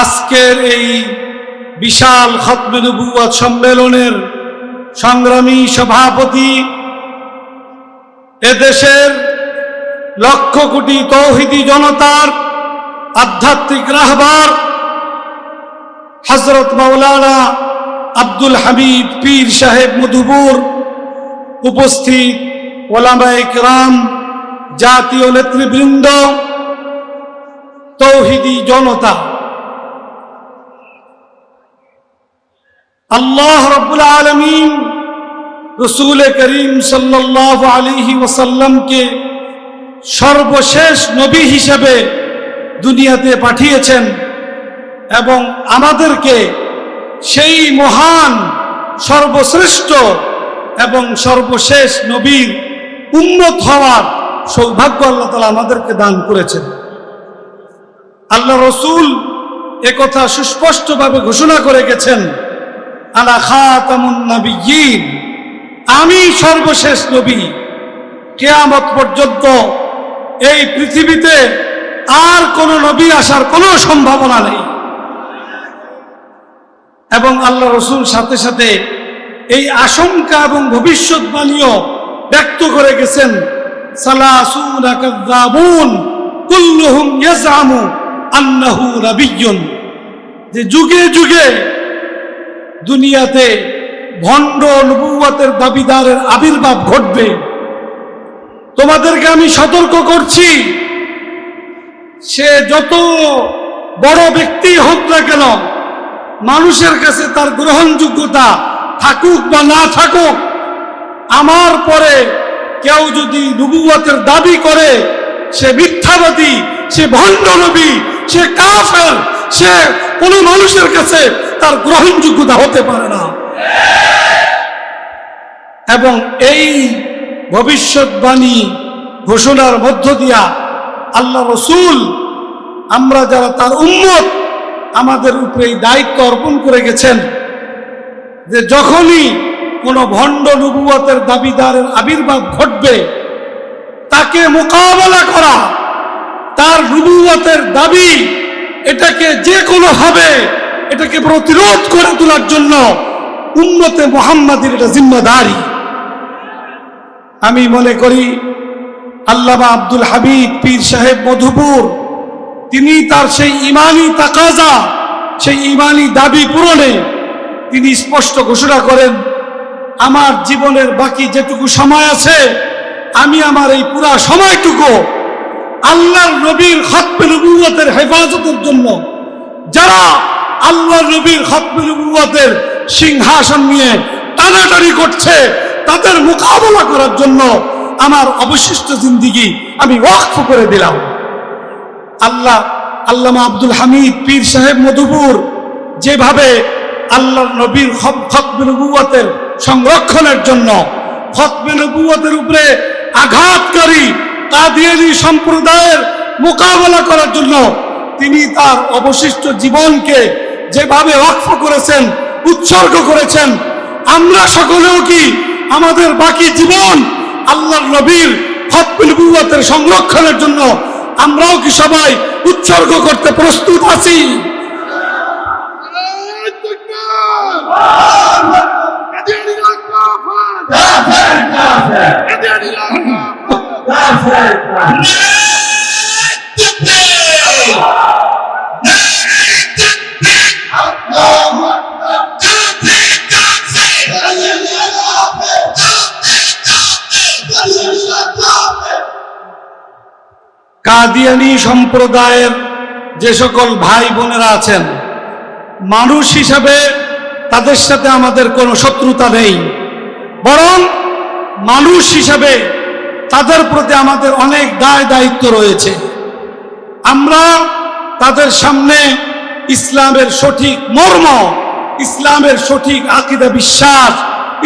আজকের এই বিশাল খতমে নবুয়ত সম্মেলনের সংগ্রামী সভাপতি, এদেশের লক্ষ কোটি তৌহিদি জনতার আধ্যাত্মিক রাহবার হযরত মাওলানা আব্দুল হামিদ পীর সাহেব মধুপুর, উপস্থিত ওলামায়ে কেরাম, জাতীয় নেতৃবৃন্দ, তৌহিদি জনতা, আল্লাহ রাব্বুল আলামিন রাসূল করিম সাল্লাল্লাহু আলাইহি ওয়াসাল্লামকে সর্বশেষ নবী হিসেবে দুনিয়াতে পাঠিয়েছেন এবং আমাদেরকে সেই মহান সর্বশ্রেষ্ঠ এবং সর্বশেষ নবীর উম্মত হওয়ার সৌভাগ্য আল্লাহ তাআলা আমাদেরকে দান করেছেন। আল্লাহ রাসূল একথা সুস্পষ্টভাবে ঘোষণা করে গেছেন, আনা খাতামুন নাবিয়্যিন, আমি সর্বশেষ নবী। কিয়ামত পর্যন্ত এই পৃথিবীতে আর কোন নবী আসার কোনো সম্ভাবনা নেই। এবং আল্লাহ রাসূল সাথে সাথে এই আশঙ্কা এবং ভবিষ্যৎবাণীও ব্যক্ত করে গেছেন, সালাসুনা কাযাবুন কুল্লুহুম ইয়াজআমু আন্নাহু নাবিয়্যুন, যে যুগে যুগে দুনিয়াতে ভণ্ড নবুয়তের দাবিদারের আবির্ভাব ঘটবে। তোমাদেরকে আমি সতর্ক করছি, সে যত বড় ব্যক্তি হোক না কেন, মানুষের কাছে তার গ্রহণযোগ্যতা থাকুক বা না থাকুক, আমার পরে কেউ যদি নবুয়তের দাবি করে, সে মিথ্যাবাদী, সে ভণ্ড নবী, সে কাফের, সে কোনো মানুষের কাছে তার গ্রহণযোগ্যতা হতে পারে না। এবং এই ভবিষ্যৎবাণী ঘোষণার মধ্য দিয়া আল্লাহ রাসূল, আমরা যারা তার উম্মত, আমাদের উপরে এই দায়িত্ব অর্পণ করে গেছেন যে যখনই কোনো ভণ্ড নবুয়তের দাবিদারের আবির্ভাব ঘটবে, তাকে মোকাবেলা করা, তার নবুয়তের দাবি এটাকে যে কোনোভাবে এটাকে প্রতিরোধ করে তোলার জন্য উম্মতে মুহাম্মাদীর এটা জিম্মাদারি। আমি মনে করি আল্লামা আব্দুল হামিদ পীর সাহেব মধুপুর, তিনি তার সেই ইমানি তাকাজা, সেই ইমানি দাবি পূরণে তিনি স্পষ্ট ঘোষণা করেন, আমার জীবনের বাকি যেটুকু সময় আছে, আমি আমার এই পুরা সময়টুকু আল্লাহর নবীর খতমে নবুয়তের হেফাজতের জন্য, যারা আল্লাহর নবীর খতমে নবুয়তের সিংহাসন নিয়ে টানাটানি করছে, তাদের মোকাবেলা করার জন্য আমার অবশিষ্ট জিন্দেগি আমি ওয়াকফ করে দিলাম। আল্লামা আব্দুল হামিদ পীর সাহেব মধুপুর যেভাবে আল্লাহর নবীর খতমে নবুয়তের সংরক্ষণের জন্য, খতমে নবুয়তের উপরে আঘাতকারী কাদিয়ানী সম্প্রদায়ের মোকাবেলা করার জন্য তিনি তার অবশিষ্ট জীবনকে যেভাবে ওয়াকফ করেছেন, উৎসর্গ করেছেন, আমরা সকলেও কি আমাদের বাকি জীবন আল্লাহর নবীর খতমে নবুয়তের সংরক্ষণের জন্য আমরাও কি সবাই উৎসর্গ করতে প্রস্তুত আছি? কাদিয়ানী সম্প্রদায়ের যে সকল ভাই বোনেরা আছেন, মানুষ হিসাবে তাদের সাথে আমাদের কোনো শত্রুতা নেই, বরং মানুষ হিসাবে তাদের প্রতি আমাদের অনেক দায় দায়িত্ব রয়েছে। আমরা তাদের সামনে ইসলামের সঠিক মর্ম, ইসলামের সঠিক আকীদা বিশ্বাস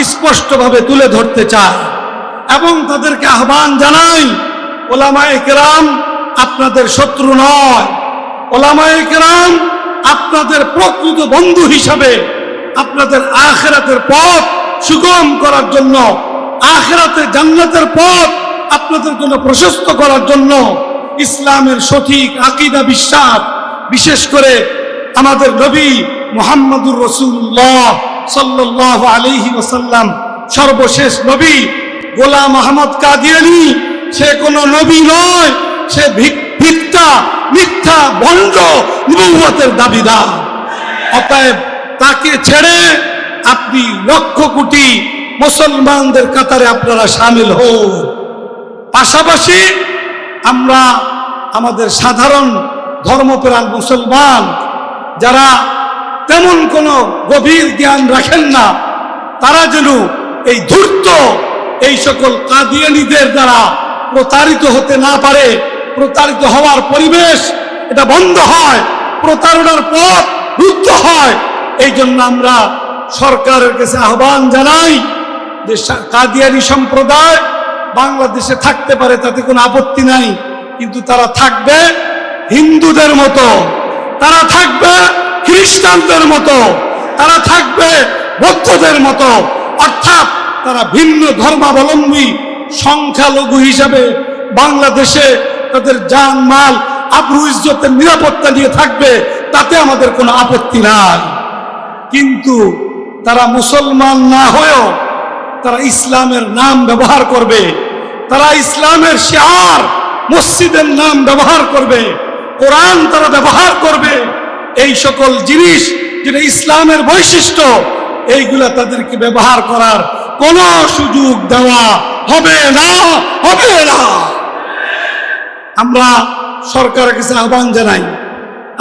স্পষ্টভাবে তুলে ধরতে চাই এবং তাদেরকে আহ্বান জানাই, ওলামায়ে কেরাম আপনাদের শত্রু নয়, ওলামায়ে কেরাম আপনাদের প্রকৃত বন্ধু হিসাবে আপনাদের আখিরাতের পথ সুগম করার জন্য, আখিরাতে জান্নাতের পথ আপনাদের জন্য প্রশস্ত করার জন্য ইসলামের সঠিক আকীদা বিশ্বাস, বিশেষ করে আমাদের নবী মুহাম্মদুর রাসূলুল্লাহ সাল্লাল্লাহু আলাইহি ওয়াসাল্লাম সর্বশেষ নবী গোলাম আহমদ কাদিয়ানী সে কোনো নবী নয়, সে মিথ্যা ভণ্ড নবুয়তের দাবিদার। অতএব তাকে ছেড়ে আপনি লক্ষ কোটি মুসলমানদের কাতারে আপনারা শামিল হন। পাশাপাশি আমরা আমাদের সাধারণ ধর্মপ্রাণ মুসলমান যারা তেমন কোনো গভীর জ্ঞান রাখেন না, তারা যেন এই ধূর্ত এই সকল কাদিয়ানীদের দ্বারা প্রতারিত হতে না পারে, প্রতারিত হওয়ার পরিবেশ এটা বন্ধ হয়, প্রতারণার পথ রুদ্ধ হয়। এই জন্য আমরা সরকারের কাছে আহ্বান জানাই যে কাদিয়ানী সম্প্রদায় বাংলাদেশে থাকতে পারে, তাতে কোনো আপত্তি নাই, কিন্তু তারা থাকবে হিন্দুদের মতো, তারা থাকবে খ্রিস্টানদের মতো, তারা থাকবে বৌদ্ধদের মতো, অর্থাৎ তারা ভিন্ন ধর্মাবলম্বী সংখ্যালঘু হিসাবে বাংলাদেশে তাদের জান মাল আবরু ইজ্জতের নিরাপত্তা নিয়ে থাকবে, তাতে আমাদের কোনো আপত্তি নাই। কিন্তু তারা মুসলমান না হয়েও তারা ইসলামের নাম ব্যবহার করবে, তারা ইসলামের শিআর মসজিদের নাম ব্যবহার করবে, কোরআন তারা ব্যবহার করবে। এই সকল জিনিস যেটা ইসলামের বৈশিষ্ট্য, এইগুলা তাদেরকে ব্যবহার করার কোনো সুযোগ দেওয়া হবে না, হবে না। আমরা সরকারের কাছে আহ্বান জানাই,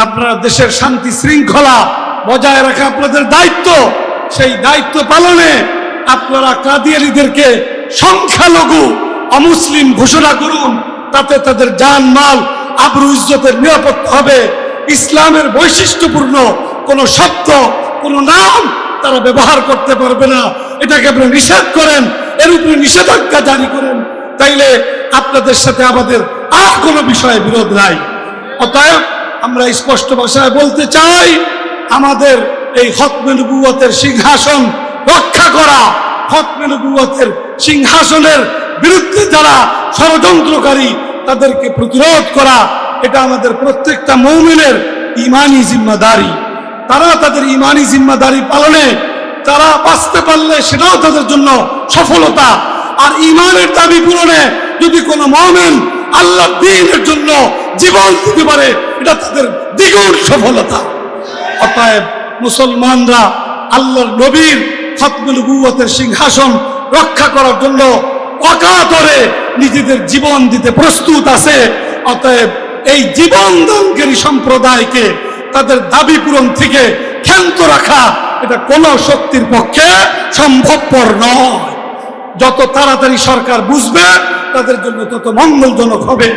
আপনারা দেশের শান্তি শৃঙ্খলা বজায় রাখা আপনাদের দায়িত্ব, সেই দায়িত্ব পালনে আপনারা কাদিয়ানীদেরকে সংখ্যালঘু অমুসলিম ঘোষণা করুন, তাতে তাদের জান মাল আবরু ইজ্জতের নিরাপত্তা হবে। ইসলামের বৈশিষ্ট্যপূর্ণ কোন শব্দ, কোন নাম তারা ব্যবহার করতে পারবে না, এটাকে আপনি নিষেধ করেন, এর উপরে নিষেধাজ্ঞা জারি করেন, তাইলে আপনাদের সাথে আমাদের আর কোনো বিষয়ে বিরোধ নাই। অতএব আমরা স্পষ্ট ভাষায় বলতে চাই, আমাদের এই খতমে নবুয়তের সিংহাসন রক্ষা করা, খতমে নবুয়তের সিংহাসনের বিরুদ্ধে যারা ষড়যন্ত্রকারী তাদেরকে প্রতিরোধ করা, এটা আমাদের প্রত্যেকটা মুমিনের ঈমানি জিম্মাদারি। তারা তাদের ঈমানি জিম্মাদারি পালনে তারা বাঁচতে পারলে সেটাও তাদের জন্য সফলতা। আর ঈমানের দাবি পূরণে যদি কোনো মুমিন আল্লাহর দ্বীনের জন্য জীবন দিতে পারে, এটা তাদের দ্বিগুণ সফলতা। অতএব মুসলমানরা আল্লাহর নবীর খতমে নবুয়তের সিংহাসন রক্ষা করার জন্য অকাতরে নিজেদের জীবন দিতে প্রস্তুত আছে। অতএব এই জীবন দানকারী সম্প্রদায়কে তাদের দাবি পূরণ থেকে ক্ষান্ত রাখা, এটা কোনো শক্তির পক্ষে সম্ভবপর নয়। যত তাড়াতাড়ি সরকার বুঝবে তাদের জন্য তত মঙ্গলজনক হবে।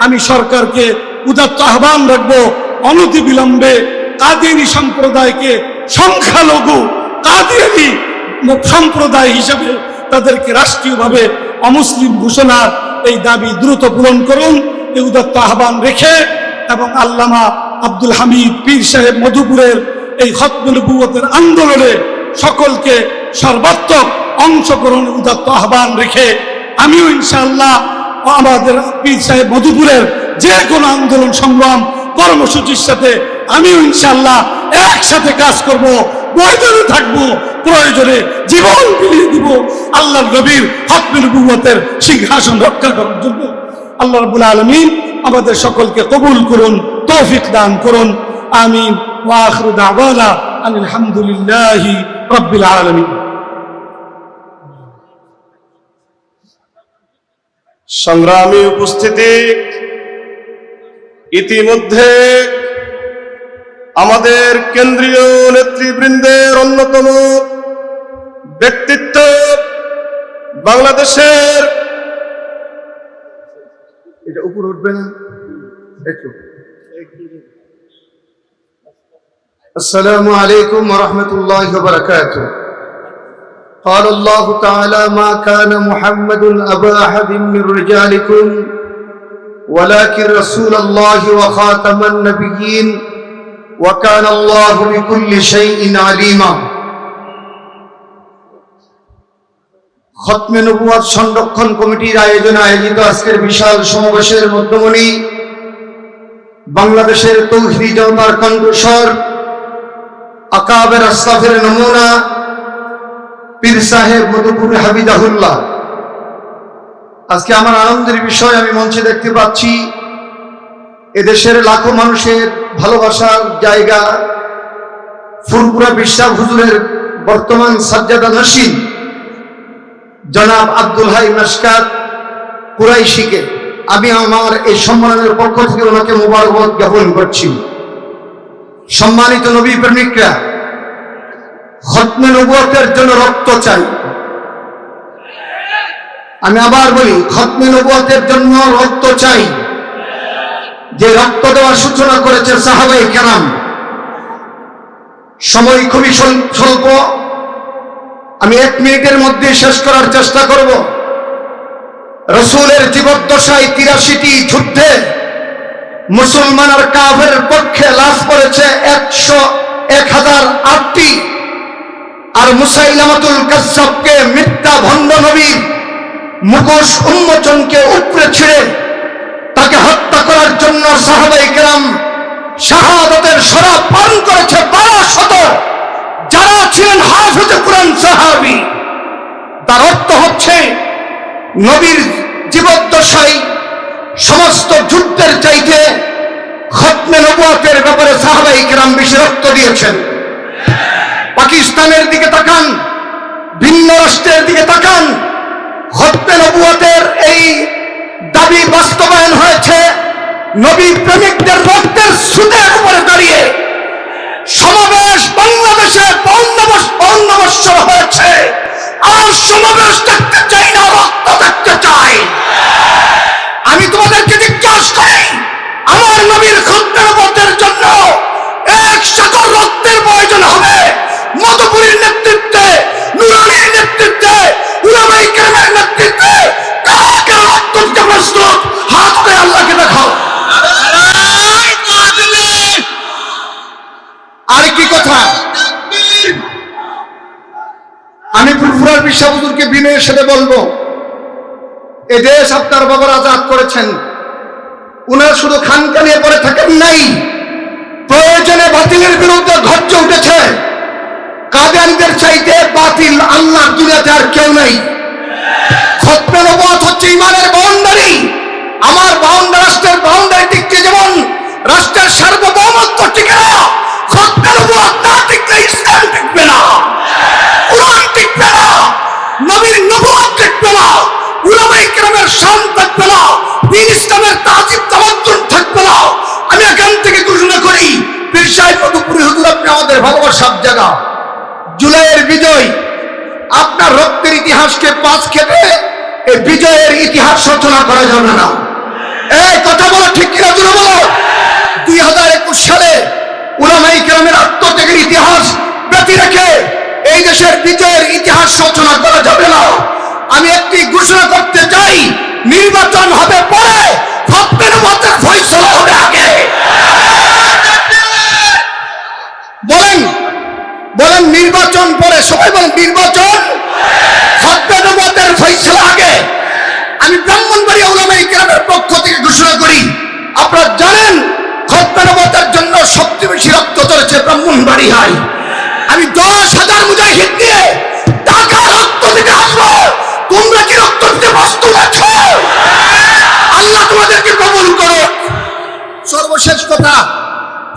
আমি সরকারকে উদাত্ত আহ্বান রাখবো, অনতিবিলম্বে কাদিয়ানী সম্প্রদায়কে সংখ্যালঘু কাদিয়ানী সম্প্রদায় হিসেবে তাদেরকে রাষ্ট্রীয়ভাবে অমুসলিম ঘোষণার এই দাবি দ্রুত পূরণ করুন, এই উদাত্ত আহ্বান রেখে এবং আল্লামা আব্দুল হামিদ পীর সাহেব মধুপুরের এই খতমে নবুয়তের আন্দোলনে সকলকে সর্বাত্মক অংশগ্রহণের উদাত্ত আহ্বান রেখে আমিও ইনশাআল্লাহ আমাদের পীর সাহেব মধুপুরের যে কোনো আন্দোলন সংগ্রাম কর্মসূচির সাথে আমিও ইনশাআল্লাহ একসাথে কাজ করব। ময়দানে থাকবো, প্রয়োজনে জীবন বিলিয়ে দিব আল্লাহর নবীর খতমে নবুয়তের সিংহাসন রক্ষা করার জন্য। আল্লাহ রাব্বুল আলামিন আমাদের সকলকে কবুল করুন, তৌফিক দান করুন। আমিন। ওয়া আখিরু দাওয়ানা আনিল হামদুলিল্লাহি রাব্বিল আলামিন। সংগ্রামী উপস্থিতি, ইতিমধ্যে আমাদের কেন্দ্রীয় নেতৃবৃন্দের অন্যতম ব্যক্তিত্ব, বাংলাদেশের এটা উপর উঠবে না একটু। السلام عليكم ورحمة الله وبركاته. قال الله تعالى: ما كان محمد أبا أحد من رجالكم ولكن رسول الله وخاتم النبيين وكان الله بكل شيء عليما. খতমে নবুয়ত সংরক্ষণ কমিটির আয়োজনে আয়োজিত আজকের বিশাল সমাবেশের মধ্যমণি বাংলাদেশের তৌহিদি জনতার কণ্ঠস্বর, আকাবের আশরাফের নমুনা পীর সাহেব মধুপুর হাবিদাহুল্লাহ। আজকে আমার আনন্দের বিষয়, আমি মঞ্চে দেখতে পাচ্ছি এদেশের লাখো মানুষের ভালোবাসার জায়গা ফুরপুরা বিশ্বাস হুজুরের বর্তমান সাজ্জাদা নশীন জনাব আব্দুল হাই মাসকাত কুরাইশিকে আমি আমার এই সম্মানের পক্ষ থেকে ওনাকে মোবারকবাদ জ্ঞাপন করছি। সম্মানিত নবী প্রেমিকরা, খতমে নবুয়তের জন্য রক্ত চাই। আমি আবার বলি, খতমে নবুয়তের জন্য রক্ত চাই। যে রক্ত দেওয়ার সূচনা করেছে সাহাবায়ে কেরাম। সময় খুবই স্বল্প, আমি 1 মিনিটের মধ্যে শেষ করার চেষ্টা করব। রাসূলের জীবদ্দশায় 83টি যুদ্ধে মুসলমান আর কাফের পক্ষে লাশ পড়েছে 1008টি। আর মুসাইলামাতুল কাজ্জাবকে, মিথ্যা ভণ্ড নবীর মুখোশ উন্মোচনকে উপড়ে ছিঁড়ে তাকে হত্যা করার জন্য সাহাবায়ে কেরাম শাহাদাতের শরাব পান করেছে 1200, যারা ছিলেন হাফেজে কুরআন সাহাবী। তার অর্থ হচ্ছে নবীর জীবদ্দশায় সমস্ত যুদ্ধের চাইতে খতমে নবুয়তের ব্যাপারে সাহাবায়ে কেরাম বেশি রক্ত দিয়েছেন। পাকিস্তানের দিকে তাকান, ভিন্ন রাষ্ট্রের দিকে তাকান, খতমে নবুয়তের এই দাবি বাস্তবায়ন হয়েছে নবী প্রেমিকদের রক্তের সুদের উপরে দাঁড়িয়ে। সমাবেশ বাংলাদেশে 52 বছর হয়েছে, আর সমাবেশ দেখতে চাই না, রক্ত দেখতে চাই। আমি তোমাদেরকে জিজ্ঞাসা করি, আমার নবীর খতমে নবুয়তের জন্য 1 সাগর রক্তের প্রয়োজন হবে। মধুপুরীর নেতৃত্বে, নুরানির নেতৃত্বে, উলামায়ে কেরামের নেতৃত্বে কাকে রক্ত দিতে প্রস্তুত? হাত করে আল্লাহকে দেখাও। আর কি কথা, আমি ফুরফুরার বিশ্বাস হুজুরকে বিনয়ের সাথে বলবো, এদেশ আপনার বাবার আজাদ করেছেন, উনার শুধু খানকা নিয়ে পড়ে থাকেন নাই, প্রয়োজনে বাতিলের বিরুদ্ধে গর্জে উঠেছে। কাদিয়ানীদের চাইতে বাতিল আল্লাহ দুনিয়াতে আর কেউ নাই। খতমে নবুয়ত হচ্ছে ইমানের বাউন্ডারি। আমার রাষ্ট্রের বাউন্ডারি টিকতে যেমন রাষ্ট্রের সার্বভৌমত্ব টিকে না, খতমে নবুয়ত না টিকলে ইসলাম টিকবে না, কুরআন টিকবে না, নবীর নবুয়ত টিকবে না, উলামায়ে কেরামের শান থাকবে না, দ্বীন ইসলামের তাজিব তামাদ্দুন থাকবে না। আমি এখান থেকে ঘোষণা করি, পীর সাহেব মধুপুরী হুজুর, আপনি আমাদের ভালোবাসার জায়গা। জুলাইয়ের বিজয়, আপনার রক্তের ইতিহাসকে পাঁচ খেতে এই বিজয়ের ইতিহাস রচনা করা যাবে না। এই কথা বলো ঠিক কিনা, জোরে বলো। 2021 সালে উলামায়ে কেরামের আত্মত্যাগের ইতিহাস ব্যতি রেখে এই দেশের বিজয়ের ইতিহাস রচনা করা যাবে না। আমি একটি ঘোষণা করতে চাই, নির্বাচন হবে পরে, খতমে নবুয়তের ফয়সালা হবে আগে। বলেন নির্বাচন পরে, সবাই বলেন নির্বাচন, খতমে নবুয়তের ফয়সালা আগে। আমি ব্রাহ্মণবাড়িয়া উলামায়ে কেরামের পক্ষ থেকে ঘোষণা করি, আপনারা জানেন খতমে নবুয়তের জন্য সবচেয়ে বেশি রক্ত চলেছে ব্রাহ্মণবাড়িয়ায়। আমি 10,000 মুজাহিদ নিয়ে টাকা রক্ত দিতে আসবো, তোমরা কি রক্ত দিতে প্রস্তুত আছো? আল্লাহ তোমাদেরকে কবুল করো।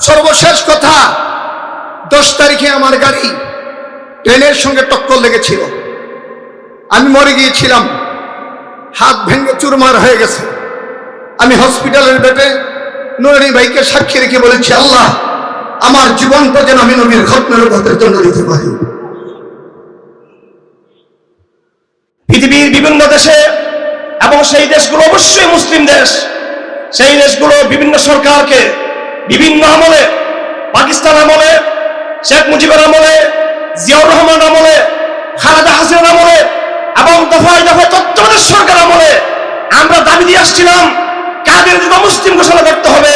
সর্বশেষ কথা 10 তারিখে আমার গাড়ি ট্রেনের সঙ্গে টক্কর লেগেছিল, আমি মরে গিয়েছিলাম, হাত ভেঙে চুরমার হয়ে গেছে। আমি হসপিটালের বেডে নুরানি ভাইকে সাক্ষী রেখে বলেছি, আল্লাহ আমার জীবনটা যেন আমি নবীর খতমের উম্মতের জন্য দিতে পারি। পৃথিবীর বিভিন্ন দেশে এবং সেই দেশগুলো অবশ্যই মুসলিম দেশ, সেই দেশগুলো বিভিন্ন সরকারকে বিভিন্ন আমলে, পাকিস্তান আমলে, শেখ মুজিবের আমলে, জিয়াউর রহমান আমলে, খালেদা হাসিনার আমলে এবং দফায় দফায় তত্ত্বাবধায়ক সরকার আমলে আমরা দাবি দিয়ে আসছিলাম কাদেরকে মুসলিম ঘোষণা করতে হবে।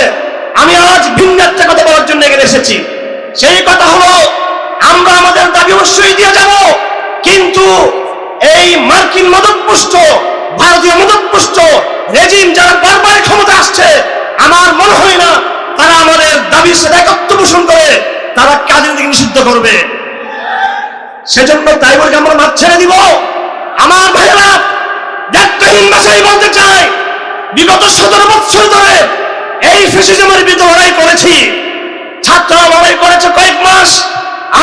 আমি আজ ভিন্ন একটা কথা বলার জন্য এখানে এসেছি। সেই কথা হলো, আমরা আমাদের দাবি অবশ্যই দিয়ে যাব, কিন্তু এই মার্কিন মদতপুষ্ট, ভারতীয় মদতপুষ্ট রেজিম যারা বারবার ক্ষমতা আসছে, আমার মনে হয় না তারা আমাদের দাবির সাথে একত্র পোষণ করে তারা কাদের দিকে নিষিদ্ধ করবে। সেজন্য তাই বলে আমরা মাঠ ছেড়ে দিব? আমার ভাইয়েরা, দেখতেহীন ভাষায় বলতে চাই, বিগত 17 বছর ধরে এই ফ্যাসিজমের বিরুদ্ধে লড়াই করেছি। ছাত্ররা লড়াই করেছে কয়েক মাস,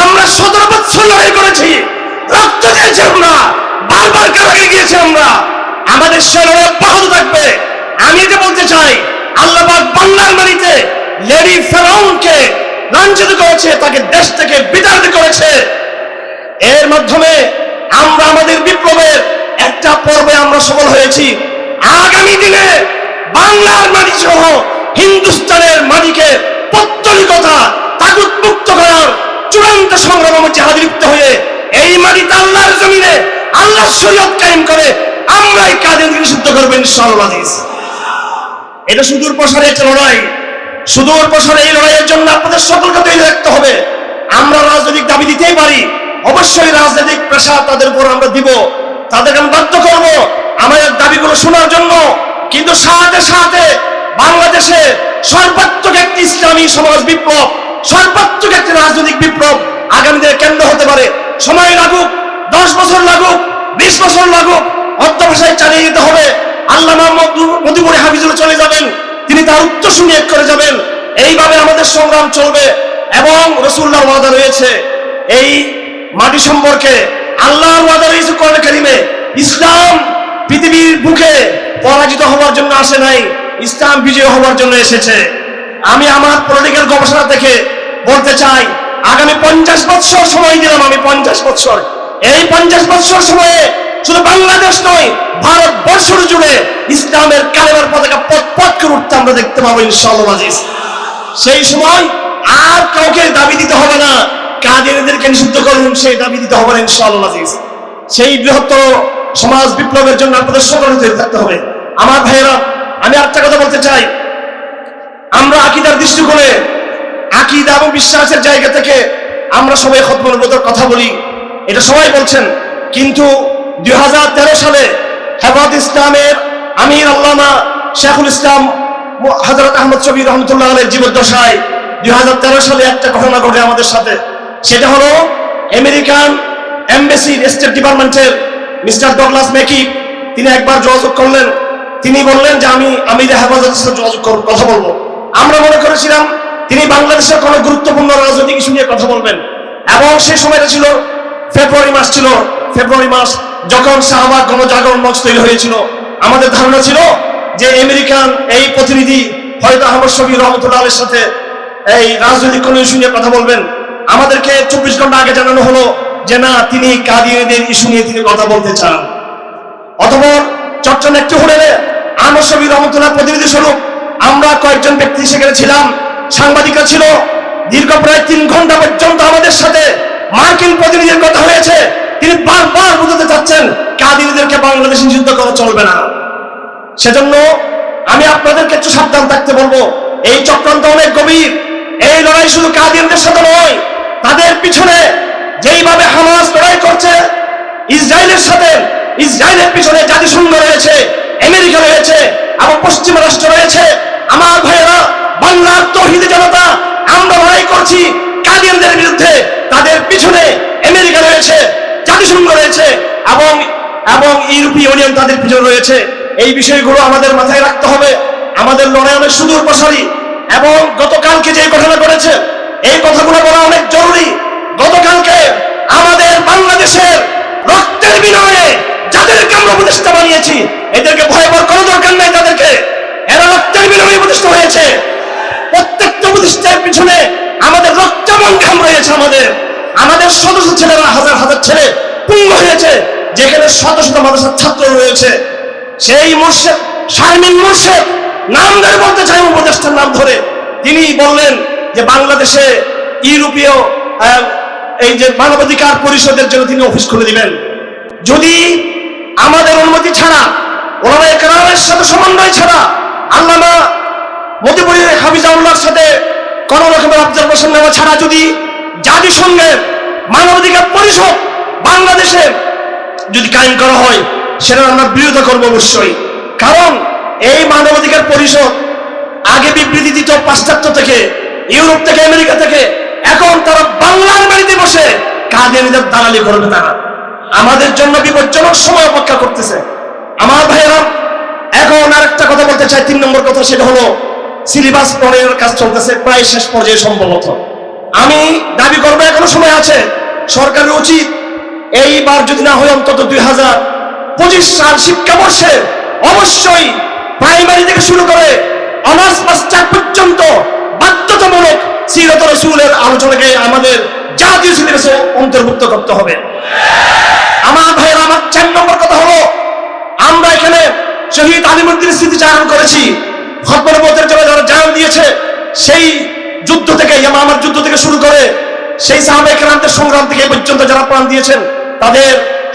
আমরা 17 বছর লড়াই করেছি, রক্ত দিয়েছি, আমরা বারবার কারাগারে গিয়েছি। আমরা আমাদের সে লড়াই অব্যাহত থাকবে। আমি এটা বলতে চাই, আল্লাহ পাক বাংলার মাটিতে লেডি ফেরাউনকে লাঞ্ছিত করেছে, তাকে দেশ থেকে বিতাড়িত করেছে। এর মাধ্যমে আমরা আমাদের বিপ্লবের একটা পর্বে আমরা সফল হয়েছি। আগামী দিনে বাংলার মাটি সহ হিন্দুস্তানের মাটিকে পৌত্তলিকতা, তাগুত মুক্ত করার চূড়ান্ত সংগ্রামে জিহাদে লিপ্ত হয়ে এই মাটিতে আল্লাহর জমিনে আল্লাহর শরীয়ত কায়েম করে আমরাই কাদেরকে নিষিদ্ধ করবো ইনশাআল্লাহ। এটা সুদূর প্রসারে একটা লড়াই, সুদূর প্রসারে এই লড়াইয়ের জন্য আপনাদের সকলকে তৈরি রাখতে হবে। আমরা রাজনৈতিক দাবি দিতেই পারি, অবশ্যই রাজনৈতিক প্রেশার তাদের উপর আমরা দিব, তাদেরকে আমি বাধ্য করবো আমাদের দাবিগুলো শোনার জন্য। কিন্তু সাথে সাথে বাংলাদেশে সর্বাত্মক একটি ইসলামী সমাজ বিপ্লব, সর্বাত্মক একটি রাজনৈতিক বিপ্লব আগামী দিনে কেন্দ্র হতে পারে। সময় লাগুক, 10 বছর লাগুক, 20 বছর লাগুক, অধ্যবসায় চালিয়ে যেতে হবে। আল্লামা মতিপুরে হাফিজুল চলে যাবেন, তিনি তার উত্তরসূরি এক করে যাবেন। এইভাবে আমাদের সংগ্রাম চলবে। এবং রাসূলুল্লাহর ওয়াদা রয়েছে এই মাটি সম্পর্কে, আল্লাহর ওয়াদা রয়েছে কোরআন কারীমে, ইসলাম পৃথিবীর বুকে পরাজিত হওয়ার জন্য আসে নাই, ইসলাম বিজয় হওয়ার জন্য এসেছে। আমি আমার পলিটিক্যাল গবেষণা থেকে বলতে চাই, আগামী 50 বছর সময় দিলাম আমি, 50 বছর। এই 50 বছর সময়ে শুধু বাংলাদেশ নয়, ভারতবর্ষ জুড়ে ইসলামের কালেমার পতাকা পথ পথ করে উঠতে আমরা দেখতে পাবো ইনশাআল্লাহ আজিজ। সেই সময় আর কাউকে দাবি দিতে হবে না কাদেরকে নিষিদ্ধ করুন, সেই দাবি দিতে হবে না ইনশাআল্লাহ আজিজ। সেই বৃহত্তর সমাজ বিপ্লবের জন্য আপনাদের সকলকে তৈরি থাকতে হবে। আমার ভাইয়েরা, আমি একটা কথা বলতে চাই, আমরা আকীদার দৃষ্টিকোণে, আকীদা এবং বিশ্বাসের জায়গা থেকে আমরা সবাই খতমুল নবুওয়াতের কথা বলি, এটা সবাই বলছেন। কিন্তু 2013 সালে হেফাজত ইসলামের আমির আল্লামা শেখুল ইসলাম হযরত আহমদ শফী রহমতুল্লাহ আলাইহির জীবদ্দশায় 2013 সালে একটা ঘটনা ঘটে আমাদের সাথে। সেটা হলো আমেরিকান এমবাসি স্টেট ডিপার্টমেন্টের মিস্টার ডগলাস ম্যাকি, তিনি একবার যোগাযোগ করলেন। তিনি বললেন যে আমি আমির হেফাজতের সাথে যোগাযোগ করব, কথা বলবো। আমরা মনে করেছিলাম তিনি বাংলাদেশের কোনো গুরুত্বপূর্ণ রাজনৈতিক ইস্যু নিয়ে কথা বলবেন। এবং সেই সময়টা ছিল ফেব্রুয়ারি মাস, ছিল ফেব্রুয়ারি মাস, যখন শাহবাগ গণজাগরণ মঞ্চ তৈরি হয়েছিল। আমাদের ধারণা ছিল যে আমেরিকান এই প্রতিনিধি হয়তো আহমদ শফী রহমতুল্লাহ আলাইহির সাথে এই রাজনৈতিক কোনো ইস্যু নিয়ে কথা বলবেন। আমাদেরকে 24 ঘন্টা আগে জানানো হলো যে না, তিনি কাদিয়ানীদের ইস্যু নিয়ে তিনি কথা বলতে চান। অতঃপর চট্টগ্রাম একটি হোটেলে আহমদ শফী রহমতুল্লাহ প্রতিনিধি স্বরূপ আমরা কয়েকজন ব্যক্তি সেখানে ছিলাম, সাংবাদিকরা ছিল। দীর্ঘ প্রায় 3 ঘন্টা পর্যন্ত আমাদের সাথে মার্কিন প্রতিনিধির কথা হয়েছে। তিনি বারবার বুঝাতে চাচ্ছেন কাদিয়ানীদেরকে বাংলাদেশে নিষিদ্ধ করা চলবে না। সেজন্য আমি আপনাদেরকে একটু সাবধান থাকতে বলবো, এই চক্রান্ত অনেক গভীর। এই লড়াই শুধু কাদিয়ানীদের সাথে নয়, তাদের পিছনে যেইভাবে হামাস লড়াই করছে ইসরায়েলের সাথে, ইসরায়েলের পিছনে জাতিসংঘ রয়েছে, আমেরিকা রয়েছে এবং পশ্চিমা রাষ্ট্র রয়েছে। আমার ভাইয়েরা, বাংলার তৌহিদি জনতা আমরা লড়াই করছি কাদিয়ানদের বিরুদ্ধে তাদের পিছনে আমেরিকা রয়েছে, জাতিসংঘ রয়েছে এবং এবং ইউরোপীয় ইউনিয়ন তাদের পিছনে রয়েছে। এই বিষয়গুলো আমাদের মাথায় রাখতে হবে। আমাদের লড়াই অনেক সুদূর প্রসারী এবং গতকালকে যে ঘটনা ঘটেছে এই কথাগুলো বলা অনেক জরুরি। গতকালকে আমাদের বাংলাদেশের রক্তের বিনিময়ে যাদেরকে আমরা উপদেষ্টা বানিয়েছি এদেরকে ভয়ভর কোনো দরকার নাই তাদেরকে, এরা রক্তের বিনিময়ে উপদেষ্টা হয়েছে। প্রত্যেকটা উপদেষ্টার পিছনে আমাদের রক্ত এবং ঘাম রয়েছে। আমাদের শত শত ছেলেরা, হাজার হাজার ছেলে পুঙ্গ হয়েছে, যেখানে শত শত মাদ্রাসার ছাত্র রয়েছে। সেই মুর্শেদ, শারমিন মুর্শেদ নাম ধরে বলতে চাই, উপদেষ্টার নাম ধরে, তিনি বললেন যে বাংলাদেশে ইউরোপীয় এই যে মানবাধিকার পরিষদের জন্য তিনি অফিস খুলে দিবেন। যদি আমাদের অনুমতি ছাড়া, ওলামায়ে কেরামের সাথে সমন্বয় ছাড়া, আল্লামা মতিউর হাফিজাউল্লাহর সাথে কোন রকমের অবজারভেশন নেওয়া ছাড়া যদি জাতিসংঘের মানবাধিকার পরিষদ বাংলাদেশে যদি কায়েম করা হয়, সেটা আমরা বিরোধিতা করবো অবশ্যই। কারণ এই মানবাধিকার পরিষদ আগে বিবৃতি দিত পাশ্চাত্য থেকে, ইউরোপ থেকে, আমেরিকা থেকে, এখন তারা বাংলার বাড়িতে বসে কাদিয়ানীদের দালালি করবে। তারা আমাদের জন্য বিপজ্জনক সময় অপেক্ষা করতেছে। আমার ভাইয়েরা, এখন আরেকটা কথা বলতে চাই, 3 নম্বর কথা, সেটা হলো সিলেবাস পড়ার কাজ চলতেছে, প্রায় শেষ পর্যায়ে সম্ভবত। আমি দাবি করবো এখনো সময় আছে, সরকারের উচিত এইবার যদি না হয় অন্তত 2025 সাল শিক্ষাবর্ষে অবশ্যই প্রাইমারি থেকে শুরু করে অনার্স মাস্টার পর্যন্ত বাধ্যতামূলক সিরাত রাসূলের আলোচনাকে আমাদের জাতীয় সিলেবাসে অন্তর্ভুক্ত করতে হবে। আমার ভাইয়েরা, আমার 4 নম্বর কথা হলো, আমরা এখানে শহীদ আলিমুদ্দিনের স্মৃতিচারণ করেছি। খতমে নবুয়তের জন্য যারা জান দিয়েছে, সেই যুদ্ধ থেকে, ইয়ামামার যুদ্ধ থেকে শুরু করে সেই সাহাবায়ে কেরামদের সংগ্রাম থেকে এই পর্যন্ত যারা প্রাণ দিয়েছেন তাদের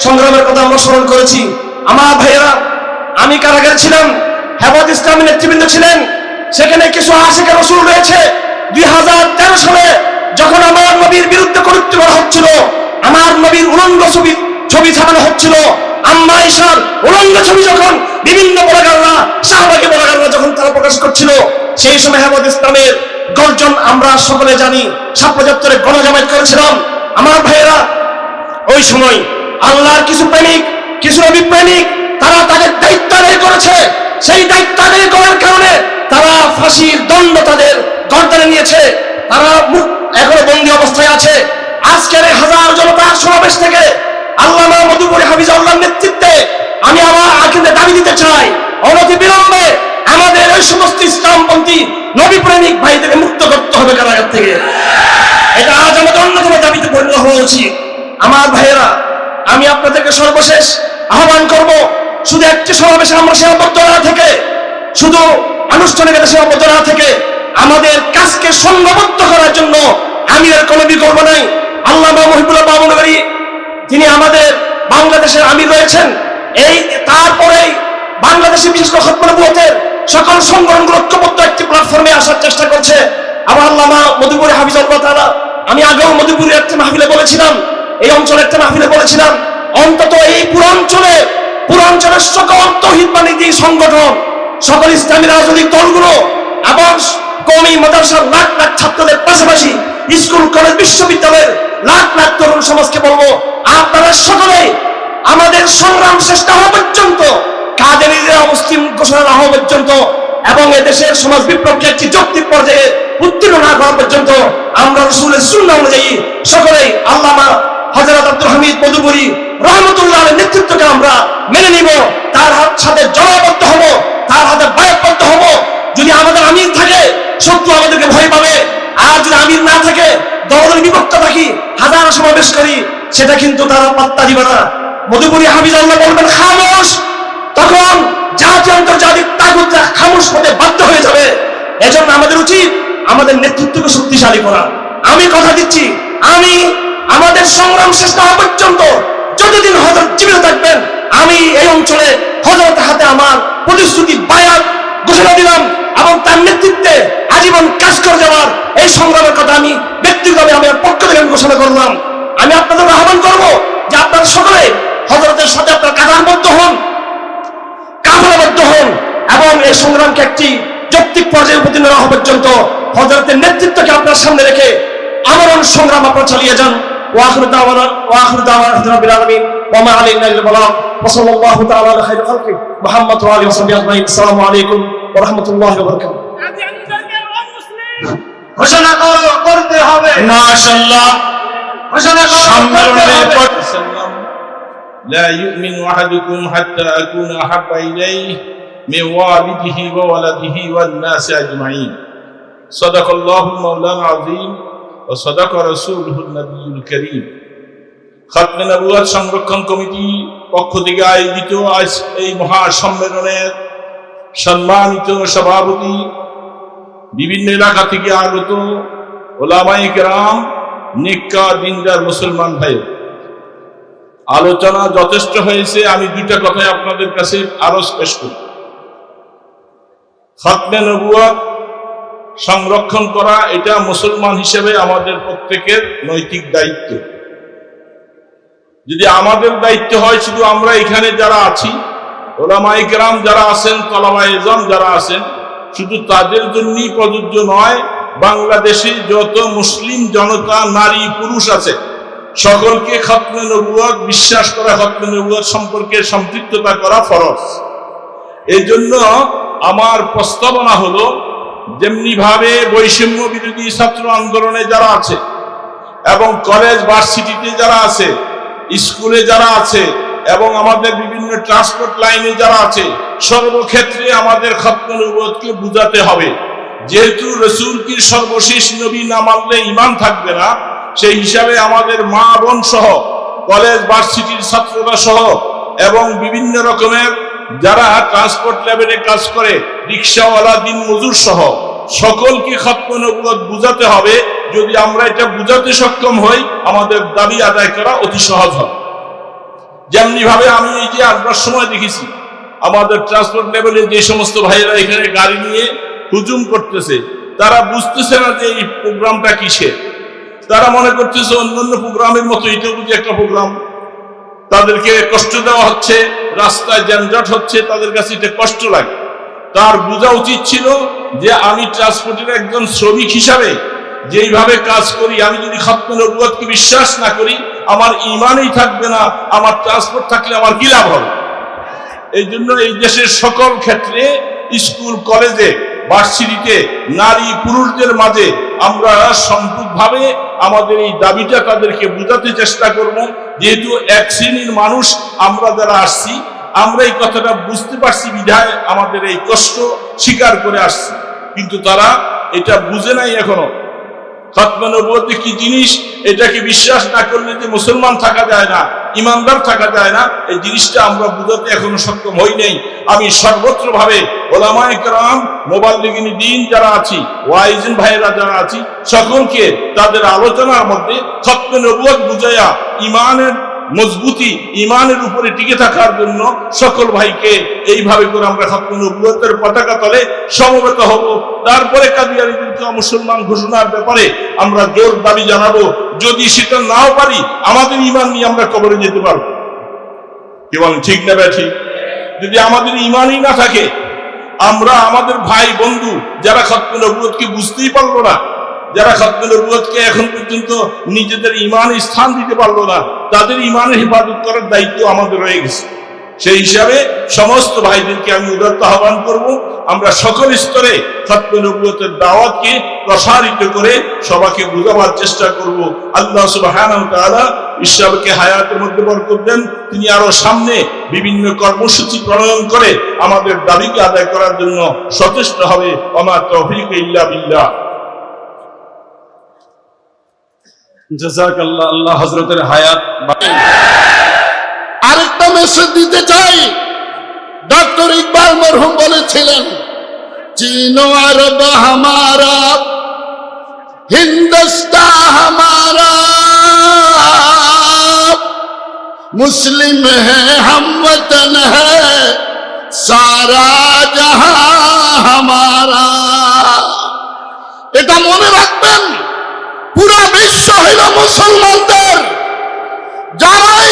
সংগ্রামের কথা আমরা স্মরণ করেছি। আমার ভাইয়েরা, আমি কারাগারে ছিলাম, হেফাজত ইসলামী নেতৃবৃন্দ ছিলেন, সেখানে কিছু আশিকে রাসূল রয়েছে। 2013 সালে যখন আমার নবীর বিরুদ্ধে কটূক্তি করা হচ্ছিল, আমার নবীর উলঙ্গ ছবি ছাপানো হচ্ছিল, আম্মা আয়েশার উলঙ্গ ছবি যখন বিভিন্ন ব্লগাররা, শাহবাগী ব্লগাররা যখন তারা প্রকাশ করছিল, সেই সময় হেফাজত ইসলামের গর্জন আমরা সকলে জানি, ৭৫ গণজামায়াত করেছিলাম। আমার ভাইয়েরা, ওই সময় আল্লাহর কিছু প্রেমিক, কিছু নবী প্রেমিক, তারা তাদের দায়িত্ব আদায় করেছে। সেই দায়িত্ব আদায় করার কারণে তারা ফাঁসির দণ্ড তাদের গর্দানে নিয়েছে। তারা এখনো বন্দী অবস্থায় আছে। আজকের এই হাজার জনতার সমাবেশ থেকে আল্লামা মতিউর হাফিজাউল্লাহর নেতৃত্বে আমি আমার আকিদা দাবি দিতে চাই, অনতি বিলম্বে আমাদের ওই সমস্ত ইসলামপন্থী নবী প্রেমিক ভাইদের মুক্ত করতে হবে কারাগার থেকে। এটা আজ আমাদের অন্যতম দাবিতে পরিণত হওয়া উচিত। আমার ভাইয়েরা, আমি আপনাদেরকে সর্বশেষ আহ্বান করব, শুধু একটি সমাবেশে আমরা সীমাবদ্ধ না থেকে, শুধু আনুষ্ঠানিকতা সীমাবদ্ধ না থেকে, আমাদের কাজকে সংঘবদ্ধ করার জন্য আমিরের কোনো বিকল্প নাই। আল্লামা মহিবুল্লাহ বামনগরী, তিনি আমাদের বাংলাদেশের আমির রয়েছেন। এই তারপরেই বাংলাদেশে বিশেষ করে খতমে নবুয়তের সকল সংগঠনগুলো ঐক্যবদ্ধ একটি প্ল্যাটফর্মে আসার চেষ্টা করছে। আবার আল্লামা মতিউর হাফিজাউল্লাহ তাআলা, আমি আগেও মতিউরের একটা মাহফিলে বলেছিলাম, এই অঞ্চলের একটা মাহফিলে বলেছিলাম, অন্তত এই পুরাঞ্চলের সকল তৌহিদবাদী সংগঠন, সকল ইসলামী রাজনৈতিক দলগুলো এবং কওমি মাদ্রাসার লাখ লাখ ছাত্রদের পাশাপাশি স্কুল, কলেজ, বিশ্ববিদ্যালয়ের লাখ লাখ তরুণ সমাজকে বলবো, আপনারা সকলে আমাদের সংগ্রাম শেষ না হওয়া পর্যন্ত, কাদিয়ানীদের অমুসলিম ঘোষণা না হওয়া পর্যন্ত এবং এদেশের সমাজ বিপ্লবকে একটি যৌক্তিক পর্যায়ে উত্তীর্ণ না করা পর্যন্ত আমরা রাসূলের সুন্নাহ অনুযায়ী সকলেই আল্লামা হযরত আব্দুল হামিদ মধুপুরী রহমতুল্লাহর নেতৃত্বকে আমরা মেনে নিব, তার সাথে জড়বদ্ধ হব, তার হাতে বায়বদ্ধ হব। যদি আমাদের আমির থাকে, শত্রু আমাদেরকে ভয় পাবে, আর যদি আমির না থাকে, দলের বিভক্ত থাকি, হাজার সমাবেশ করি, সেটা কিন্তু তারা পাত্তা দিবে না। মধুপুরী হাফিজাউল্লাহ বলবেন খামোশ, তখন জাতীয় আন্তর্জাতিক তাগুতরা খামোশ হতে বাধ্য হয়ে যাবে। এজন্য আমাদের উচিত আমাদের নেতৃত্বকে শক্তিশালী করা। আমি কথা দিচ্ছি, আমি আমাদের সংগ্রাম শেষ না হওয়া পর্যন্ত যতদিন হযরত জীবিত থাকবেন, আমি এই অঞ্চলে হযরতের হাতে আমার প্রতিশ্রুতি বায়াত ঘোষণা দিলাম এবং তার নেতৃত্বে আজীবন কাজ করে যাওয়ার এই সংগ্রামের কথা আমি ব্যক্তিগতভাবে আমার পক্ষ থেকে ঘোষণা করলাম। আমি আপনাদের আহ্বান করব যে আপনারা সকলে হযরতের সাথে আপনার কাতারবদ্ধ হন, কাফেলাবদ্ধ হন এবং এই সংগ্রামকে একটি যৌক্তিক পর্যায়ে উপনীত হওয়া পর্যন্ত হযরতের নেতৃত্বকে আপনার সামনে রেখে আমরণ সংগ্রাম আপনারা চালিয়ে যান। ওয়াখিরু দাওয়ানা রাব্বিল আলামিন ওয়া মা আলাইনা ইল্লাল বালাগ ওয়া সাল্লাল্লাহু তাআলা আলা খাইরি খালকি মুহাম্মদ ওয়া আলিহি ওয়া সাহবিহি আজমাইন। আসসালামু আলাইকুম ওয়া রাহমাতুল্লাহি ওয়া বারাকাতুহু। ঘোষণা করতে হবে। মাশাআল্লাহ, ঘোষণা সম্মেলনের পর لا يؤمن أحدكم حتى أكون أحب إليه من والده وولده والناس أجمعين صدق الله المولانا العظيم وصدق رسوله النبي الكريم। খাতমে নবুয়ত সংরক্ষণ কমিটি পক্ষ থেকে আয়োজিত আজ এই মহা সম্মেলনের সম্মানিত সভাপতি, বিভিন্ন এলাকা থেকে আগত ওলামায়ে কেরাম, নেককার দিনদার মুসলমান ভাই, আলোচনা যথেষ্ট হয়েছে। আমি দুইটা কথাই আপনাদের কাছে আরো পেশ করি। খাতমে নবুয়ত সংরক্ষণ করা এটা মুসলমান হিসেবে আমাদের প্রত্যেকের নৈতিক দায়িত্ব। যদি আমাদের দায়িত্ব হয়, শুধু আমরা এখানে যারা আছি, ওলামায়ে কেরাম যারা আছেন, তলাবায়ে ইলম যারা আছেন, শুধু তাদের জন্যই প্রযোজ্য নয়, বাংলাদেশে যত মুসলিম জনতা, নারী পুরুষ আছে, সকলকে খাতমে নবুয়ত বিশ্বাস করা, খাতমে নবুয়ত সম্পর্কে সম্পৃক্ততা করা ফরজ। এই জন্য আমার প্রস্তাবনা হলো, যেমনি ভাবে বৈষম্য বিরোধী ছাত্র আন্দোলনে যারা আছে এবং কলেজ ভার্সিটিতে যারা আছে, স্কুলে যারা আছে এবং আমাদের বিভিন্ন ট্রান্সপোর্ট লাইনে যারা আছে, সর্বক্ষেত্রে আমাদের খাতমে নবুয়তকে বুঝাতে হবে। যেহেতু রাসূলকে সর্বশেষ নবী না মানলে ঈমান থাকবে না, সেই হিসাবে আমাদের মা বোন সহ, কলেজ ভার্সিটির ছাত্ররা সহ এবং বিভিন্ন রকমের যারা ট্রান্সপোর্ট লেভেলে কাজ করে, রিক্সাওয়ালা, দিন মজুর সহ সকলকে খাতমে নবুয়ত বুঝাতে হবে। যদি আমরা এটা বুঝাতে সক্ষম হই, আমাদের দাবি আদায় করা অতি সহজ হবে। যেমনি ভাবে আমি এই যে আসবার সময় দেখেছি, আমাদের ট্রান্সপোর্ট লেভেলে যে সমস্ত ভাইয়েরা এখানে গাড়ি নিয়ে হুজুম করতেছে, তারা বুঝতেছে না যে এই প্রোগ্রামটা কিসের। তারা মনে করতেছে অন্যান্য প্রোগ্রামের মতো এটাও বুঝি একটা প্রোগ্রাম। তাদেরকে কষ্ট দেওয়া হচ্ছে, রাস্তায় যানজট হচ্ছে, তাদের কাছে এটা কষ্ট লাগে। তার বোঝা উচিত ছিল যে আমি ট্রান্সপোর্টের একজন শ্রমিক হিসাবে যেইভাবে কাজ করি, আমি যদি খাতমে নবুয়তকে বিশ্বাস না করি, আমার ঈমানই থাকবে না। আমার ট্রান্সপোর্ট থাকলে আমার কি লাভ হবে? এই জন্য এই দেশের সকল ক্ষেত্রে, স্কুল, কলেজে, ভার্সিটিতে, নারী পুরুষদের মাঝে আমরা সম্পূর্ণভাবে আমাদের এই দাবিটা তাদেরকে বোঝাতে চেষ্টা করব। যেহেতু এক শ্রেণীর মানুষ আমরা যারা আসছি, আমরা এই কথাটা বুঝতে পারছি বিধায় আমাদের এই কষ্ট স্বীকার করে আসছি, কিন্তু তারা এটা বুঝে নাই এখনো। খাতমে নবুয়ত কি জিনিস, এটাকে বিশ্বাস না করলে যে মুসলমান থাকা যায় না, ইমানদার থাকা যায় না, এই জিনিসটা আমরা বুঝাতে এখনো সক্ষম হই নাই। আমি সর্বত্র ভাবে ওলামায়ে কেরাম, মুবাল্লিগিন দ্বীন যারা আছি, ওয়াইজিন ভাইয়েরা যারা আছি, সকলকে তাদের আলোচনার মধ্যে খাতমে নবুয়ত বুঝাইয়া ইমানের মজবুতি, ইমানের উপরে টিকে থাকার জন্য সকল ভাইকে এইভাবে করে আমরা খাতমে নবুয়তের পতাকা তলে সমবেত হব। তারপরে কাদিয়ানীদেরকে মুসলমান ঘোষণার ব্যাপারে আমরা জোর দাবি জানাবো। যদি সেটা নাও পারি, আমাদের ইমান নিয়ে আমরা কবরে যেতে পারবো। কি বলেন, ঠিক না ঠিক? যদি আমাদের ইমানই না থাকে, আমরা আমাদের ভাই বন্ধু যারা খাতমে নবুয়তকে বুঝতেই পারলো না, যারা খাতমে নবুয়তকে এখন পর্যন্ত নিজেদের ইমানে স্থান দিতে পারলো না, তাদের ইমানের হেফাজত করার দায়িত্ব আমাদের রয়ে গেছে। সেই হিসাবে সমস্ত ভাইদেরকে আমি উদাত্ত আহ্বান করব, আমরা সকল স্তরে খাতমে নবুয়তের দাওয়াতকে প্রসারিত করে সবাইকে বোঝাবার চেষ্টা করব। আল্লাহ সুবহানাহু ওয়া তাআলা ঈশ্বরকে হায়াতের মধ্যে বরকত দেন। তিনি আরো সামনে বিভিন্ন কর্মসূচি প্রণয়ন করে আমাদের দাবিকে আদায় করার জন্য সচেষ্ট হবে। ওমা তৌফিক ইল্লা বিল্লাহ। জাযাকাল্লাহ, আল্লাহ হযরতের হায়াত। আরেকটা মেসেজ দিতে চাই। ডক্টর ইকবাল মরহুম বলেছিলেন, চীনো আরব হামারা, হিন্দুস্তান হামারা, মুসলিম হ্যাঁ হাম ওতন হ্যাঁ, সারা জাহাঁ হামারা। এটা মনে রাখবেন, পুরা বিশ্ব হইল মুসলমানদের। যারাই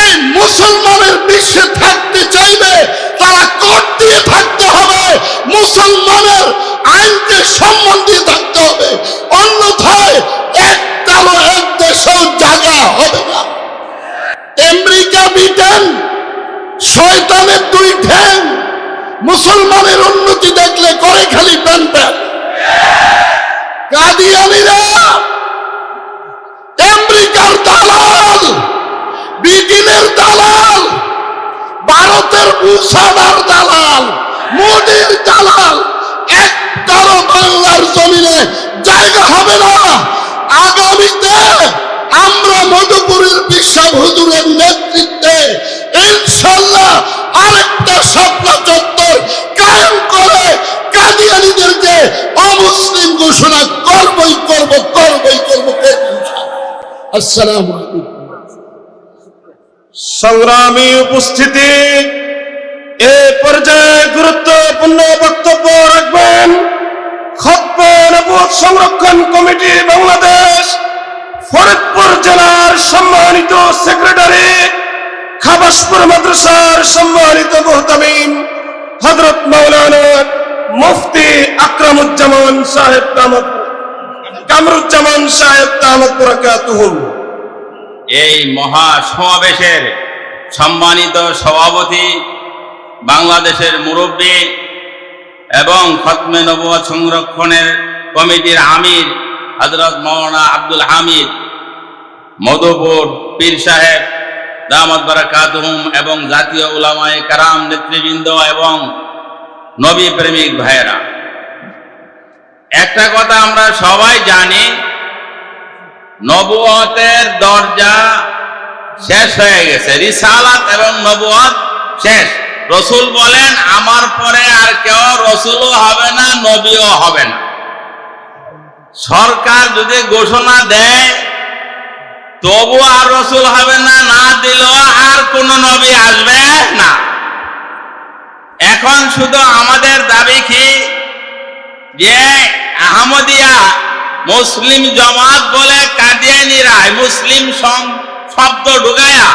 এই মুসলমানের বিশ্বে থাকতে চাইবে, তারা কোর্ট দিয়ে থাকতে হবে, মুসলমানের আইনকে সম্মান দিয়ে থাকতে হবে। অন্যথায় শয়তানের দুই ঠ্যাং, মুসলমানের উন্নতি দেখলে করে খালি টান টান। কাদিয়ানীরা আমেরিকার দালাল, ব্রিটেনের দালাল, ভারতের মুসাদার দালাল, মোদির দালাল। একটারও বাংলার জমিনে জায়গা হবে না। আগামীতে আমরা মধুপুরের বিশ্বাস হুজুরের নেতৃত্বে ইনশাল্লাহ আরেকটা শাপলা চত্বর কায়েম করে কাদিয়ানীদেরকে অমুসলিম ঘোষণা করবই করব। আসসালামু আলাইকুম। সংগ্রামী উপস্থিতি, এ পর্যায়ে গুরুত্বপূর্ণ বক্তব্য রাখবেন খতবে নবুয়ত সংরক্ষণ কমিটি বাংলাদেশ ফরিদপুর জেলার সম্মানিত সেক্রেটারি, খাবাসপুর মাদ্রাসার সম্মানিত মুহতামিম হযরত মাওলানা মুফতি আকরামুজ্জামান সাহেব কামরুজ্জামান সাহেব দামাত বরাকাতুহুম। এই মহা সমাবেশের সম্মানিত সভাপতি, বাংলাদেশের মুরব্বী এবং খতমে নবুয়ত সংরক্ষণের কমিটির আমির হযরত মাওলানা আব্দুল হামিদ মধুপুর পীর সাহেব দামাত বরাকাতুহুম এবং জাতীয় উলামায়ে কেরাম নেতৃবৃন্দ এবং নবী প্রেমিক ভাইয়েরা, একটা কথা আমরা সবাই জানি, নবুয়তের দরজা শেষ হয়ে গেছে, রিসালাত এবং নবুয়ত শেষ। রসুল বলেন আমার পরে আর কেউ রসুলও হবে না, নবীও হবে না। সরকার যদি ঘোষণা দেয় তবু আর রসুল হবে না, না দিলেও আর কোন নবী আসবে না। এখন শুধু আমাদের দাবি কি যে আহমদিয়া মুসলিম জামাত বলে কাদিয়ানীরা মুসলিম শব্দ ঢুকায়া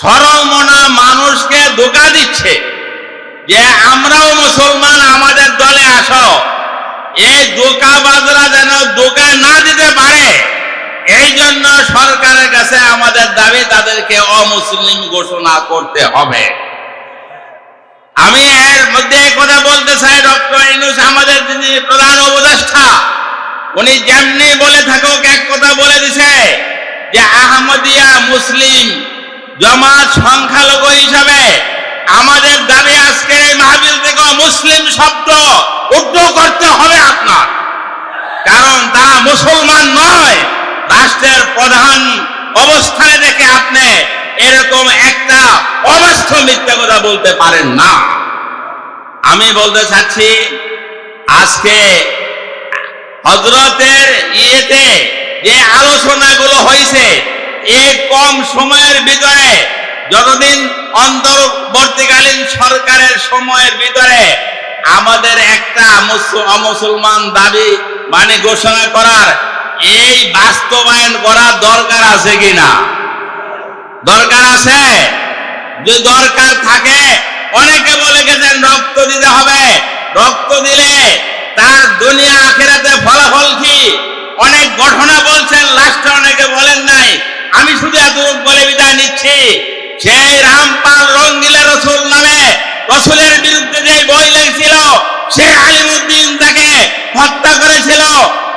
সরমনা মানুষকে ধোঁকা দিচ্ছে যে আমরাও মুসলমান, আমাদের দলে আসো। এই ধোঁকাবাজরা যেন ধোঁকা না দিতে পারে, এই জন্য সরকারের কাছে আমাদের দাবি তাদেরকে অমুসলিম ঘোষণা করতে হবে। আমি এর মধ্যে কথা বলতে চাই, ডক্টর ইউনূস আমাদের যিনি প্রধান উপদেষ্টা, উনি যেমনি বলে থাকুক এক কথা বলে দিছে যে আহমদিয়া মুসলিম জামাত সংখ্যালঘু হিসাবে আমাদের দাবি আজকে এই মাহফিল থেকে মুসলিম শব্দ উদ্ধ করতে হবে আপনার, কারণ তারা মুসলমান নয়। রাষ্ট্রের প্রধান অবস্থানে দেখে আপনি এরকম একটা অবাস্তব মিথ্যা কথা বলতে পারেন না। আমি বলতে চাচ্ছি আজকে হযরতের ইয়েতে যে আলোচনাগুলো হয়েছে, এই কম সময়ের ভিতরে, যতদিন অন্তর্বর্তীকালীন সরকারের সময়ের ভিতরে আমাদের একটা অমুসলমান দাবি মানে ঘোষণা করার এই বাস্তবায়ন করার দরকার আছে কিনা? দরকার আছে। যদি দরকার থাকে, অনেকে বলে গেছেন রক্ত দিতে হবে, রক্ত দিলে তার দুনিয়া আখিরাতে ফলাফল কি, অনেক ঘটনা বলছেন, লাস্টে অনেকে বলেন নাই। আমি শুধু এতটুকু বলে বিদায় নিচ্ছি, সেই রামপাল রঙ্গিলা রসুল নামে রসুলের বিরুদ্ধে যে বই লিখছিল, সে আলিমউদ্দিন তাকে হত্যা করেছিল,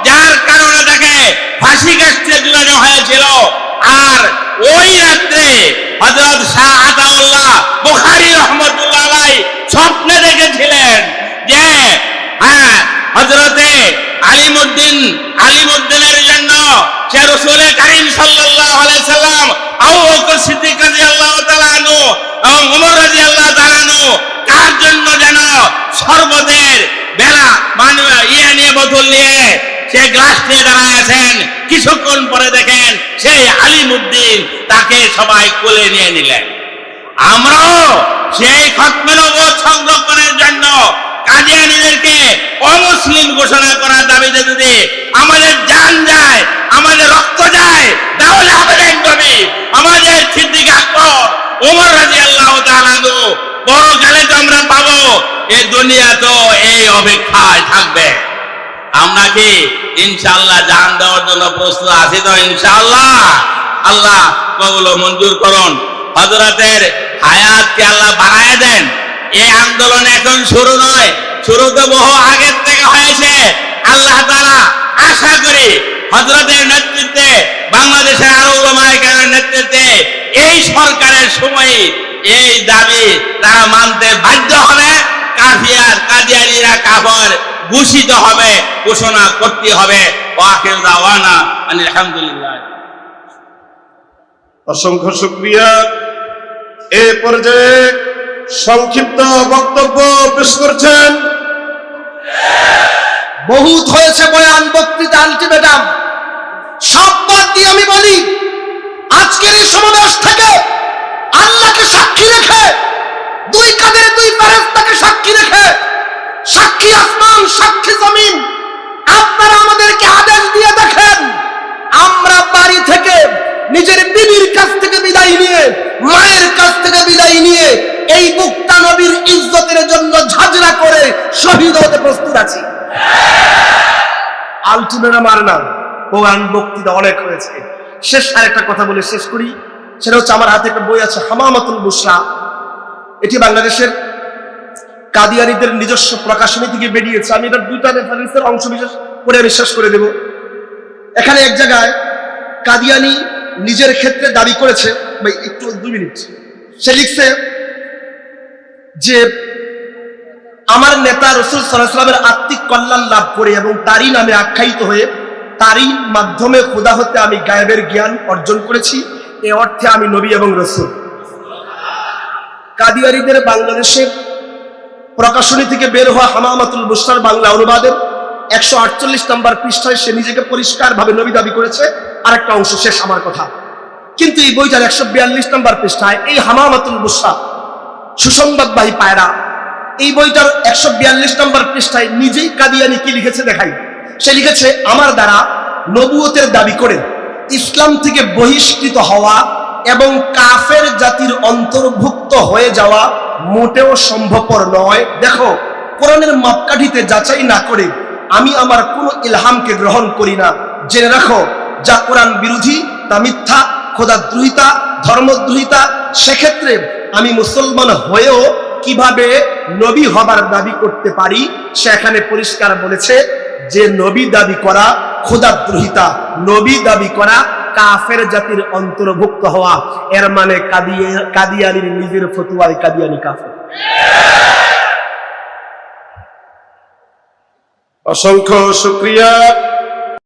যার কারণে তাকে ফাঁসি কাস্টে ঝুলানো হয়েছিল। আর ওই রাত্রে হযরত শাহ আতাউল্লাহ বুখারী রাহমাতুল্লাহ আলাইহি স্বপ্নে দেখেছিলেন যে হযরতে আলিমউদ্দিনের জন্য সে রাসূল কারীম সাল্লাল্লাহু আলাইহি সাল্লাম, আবু বকর সিদ্দিক রাদিয়াল্লাহু তাআলা আনহু এবং ওমর রাদিয়াল্লাহু তাআলা আনহু কার জন্য যেন শরবতের বেলা মানে নিয়ে বোতল নিয়ে সে গ্লাস নিয়ে দাঁড়ায় আছেন। কিছুক্ষণ পরে দেখেন সেই আলিমউদ্দিন, তাকে সবাই কোলে নিয়ে নিলেন। আমরাও সেই খতমে নবুয়ত সংরক্ষণের জন্য কাদিয়ানীদেরকে অমুসলিম ঘোষণা করার দাবিতে যদি আমাদের জান যায়, আমাদের রক্ত যায়, তাহলে আমাদের নবী, আমাদের সিদ্দিক আকবর, ওমর রাদিয়াল্লাহু তাআলা আনহু পরকালে তো আমরা পাবো। এই দুনিয়া তো এই অপেক্ষায় থাকবে। আমরা কি ইনশাআল্লাহ জান দেওয়ার জন্য প্রস্তুত আছি তো? ইনশাআল্লাহ। আল্লাহ কবুল ও মঞ্জুর করুন। হযরতের হায়াতকে আল্লাহ বাড়ায় দেন। এই আন্দোলন এখন শুরু নয়, শুরু তো বহু আগের থেকে হয়েছে। আল্লাহ তাআলা আশা করি হযরতের নেতৃত্বে, বাংলাদেশের আরো উলামায়ে কেরামের নেতৃত্বে এই সরকারের সময়ে এই দাবি তারা মানতে বাধ্য হবে। কাদিয়ানীরা কাফের ঘোষিত হবে, ঘোষণা করতে হবে। ওয়াখির দাওয়ানা আলহামদুলিল্লাহ। অসংখ্য শুকরিয়া। এ পর্যায়ে সংক্ষিপ্ত বক্তব্য পেশ করছেন বহুত হয়েছে বয়ান, বক্তৃতা, আলটিমেটাম সব বাদ দিয়ে আমি বলি, আজকের এই সমাবেশ থেকে আল্লাহকে সাক্ষী রেখে, দুই কাঁধের দুই ফেরেশতাকে সাক্ষী রেখে, সাক্ষী আসমান, সাক্ষী জমিন, আপনারা আমাদেরকে আদেশ দিয়ে দেখেন, আমরা বাড়ি থেকে নিজের বিবির কাছ থেকে বিদায় নিয়ে, মায়ের কাছ থেকে বিদায় নিয়ে এই মুক্তা নবীর ইজ্জতের জন্য ঝাঁঝরা করে শহীদ হতে প্রস্তুত আছি। আলটিমেটাম আর না, বয়ান বক্তৃতা অনেক হয়েছে। শেষ আরেকটা কথা বলে শেষ করি, সেটা হচ্ছে আমার হাতে একটা বই আছে, হামামাতুল বুশরা। এটি বাংলাদেশের কাদিয়ানীদের নিজস্ব প্রকাশনী থেকে বেরিয়েছে। আমি এটা দুইটা রেফারেন্সের অংশ বিশেষ করে বিশ্বাস করে দেব। এখানে এক জায়গায় কাদিয়ানী নিজের ক্ষেত্রে দাবি করেছে, ভাই একটু 2 মিনিট, সে লিখছে যে আমার নেতা রাসূল সাল্লাল্লাহু আলাইহি ওয়াসাল্লামের আত্মিক কল্যাণ লাভ করে এবং তারই নামে আখ্যায়িত হয়ে তারই মাধ্যমে খোদা হতে আমি গায়েবের জ্ঞান অর্জন করেছি, এ অর্থে আমি নবী এবং রাসূল। কাদিয়ানীদের বাংলাদেশের প্রকাশনী থেকে বের হওয়া হামামাতুল বুশরার বাংলা অনুবাদের 148 নম্বর পৃষ্ঠায় সে নিজেকে পরিষ্কারভাবে নবী দাবি করেছে। আরেকটা অংশ শেষ আমার কথা। কিন্তু এই বইটার 142 নম্বর পৃষ্ঠায় এই হামামাতুল বুশরা সুসংবাদবাহী পায়রা, এই বইটার 142 নম্বর পৃষ্ঠায় নিজেই কাদিয়ানী কি লিখেছে দেখাই। সে লিখেছে, আমার দ্বারা নবুয়তের দাবি করে ইসলাম থেকে বহিষ্কৃত হওয়া এবং কাফের জাতির অন্তর্ভুক্ত হয়ে যাওয়া মোটেও সম্ভবপর নয়। দেখো, কোরআনের মাপকাঠিতে যাচাই না করে আমি আমার কোনো ইলহামকে গ্রহণ করি না। জেনে রাখো, যা কোরআন বিরোধী তা মিথ্যা, খোদাদ্রোহিতা, ধর্মদ্রোহিতা। সেক্ষেত্রে আমি মুসলমান হয়েও কিভাবে নবী হবার দাবি করতে পারি? সে এখানে পরিষ্কার বলেছে যে নবী দাবি করা খোদাদ্রোহিতা, নবী দাবি করা কাফের জাতির অন্তর্ভুক্ত হওয়া। এর মানে কাদিয়ানীর নিজের ফতোয়ায় কাদিয়ানী কাফের। অসংখ্য শুকরিয়া।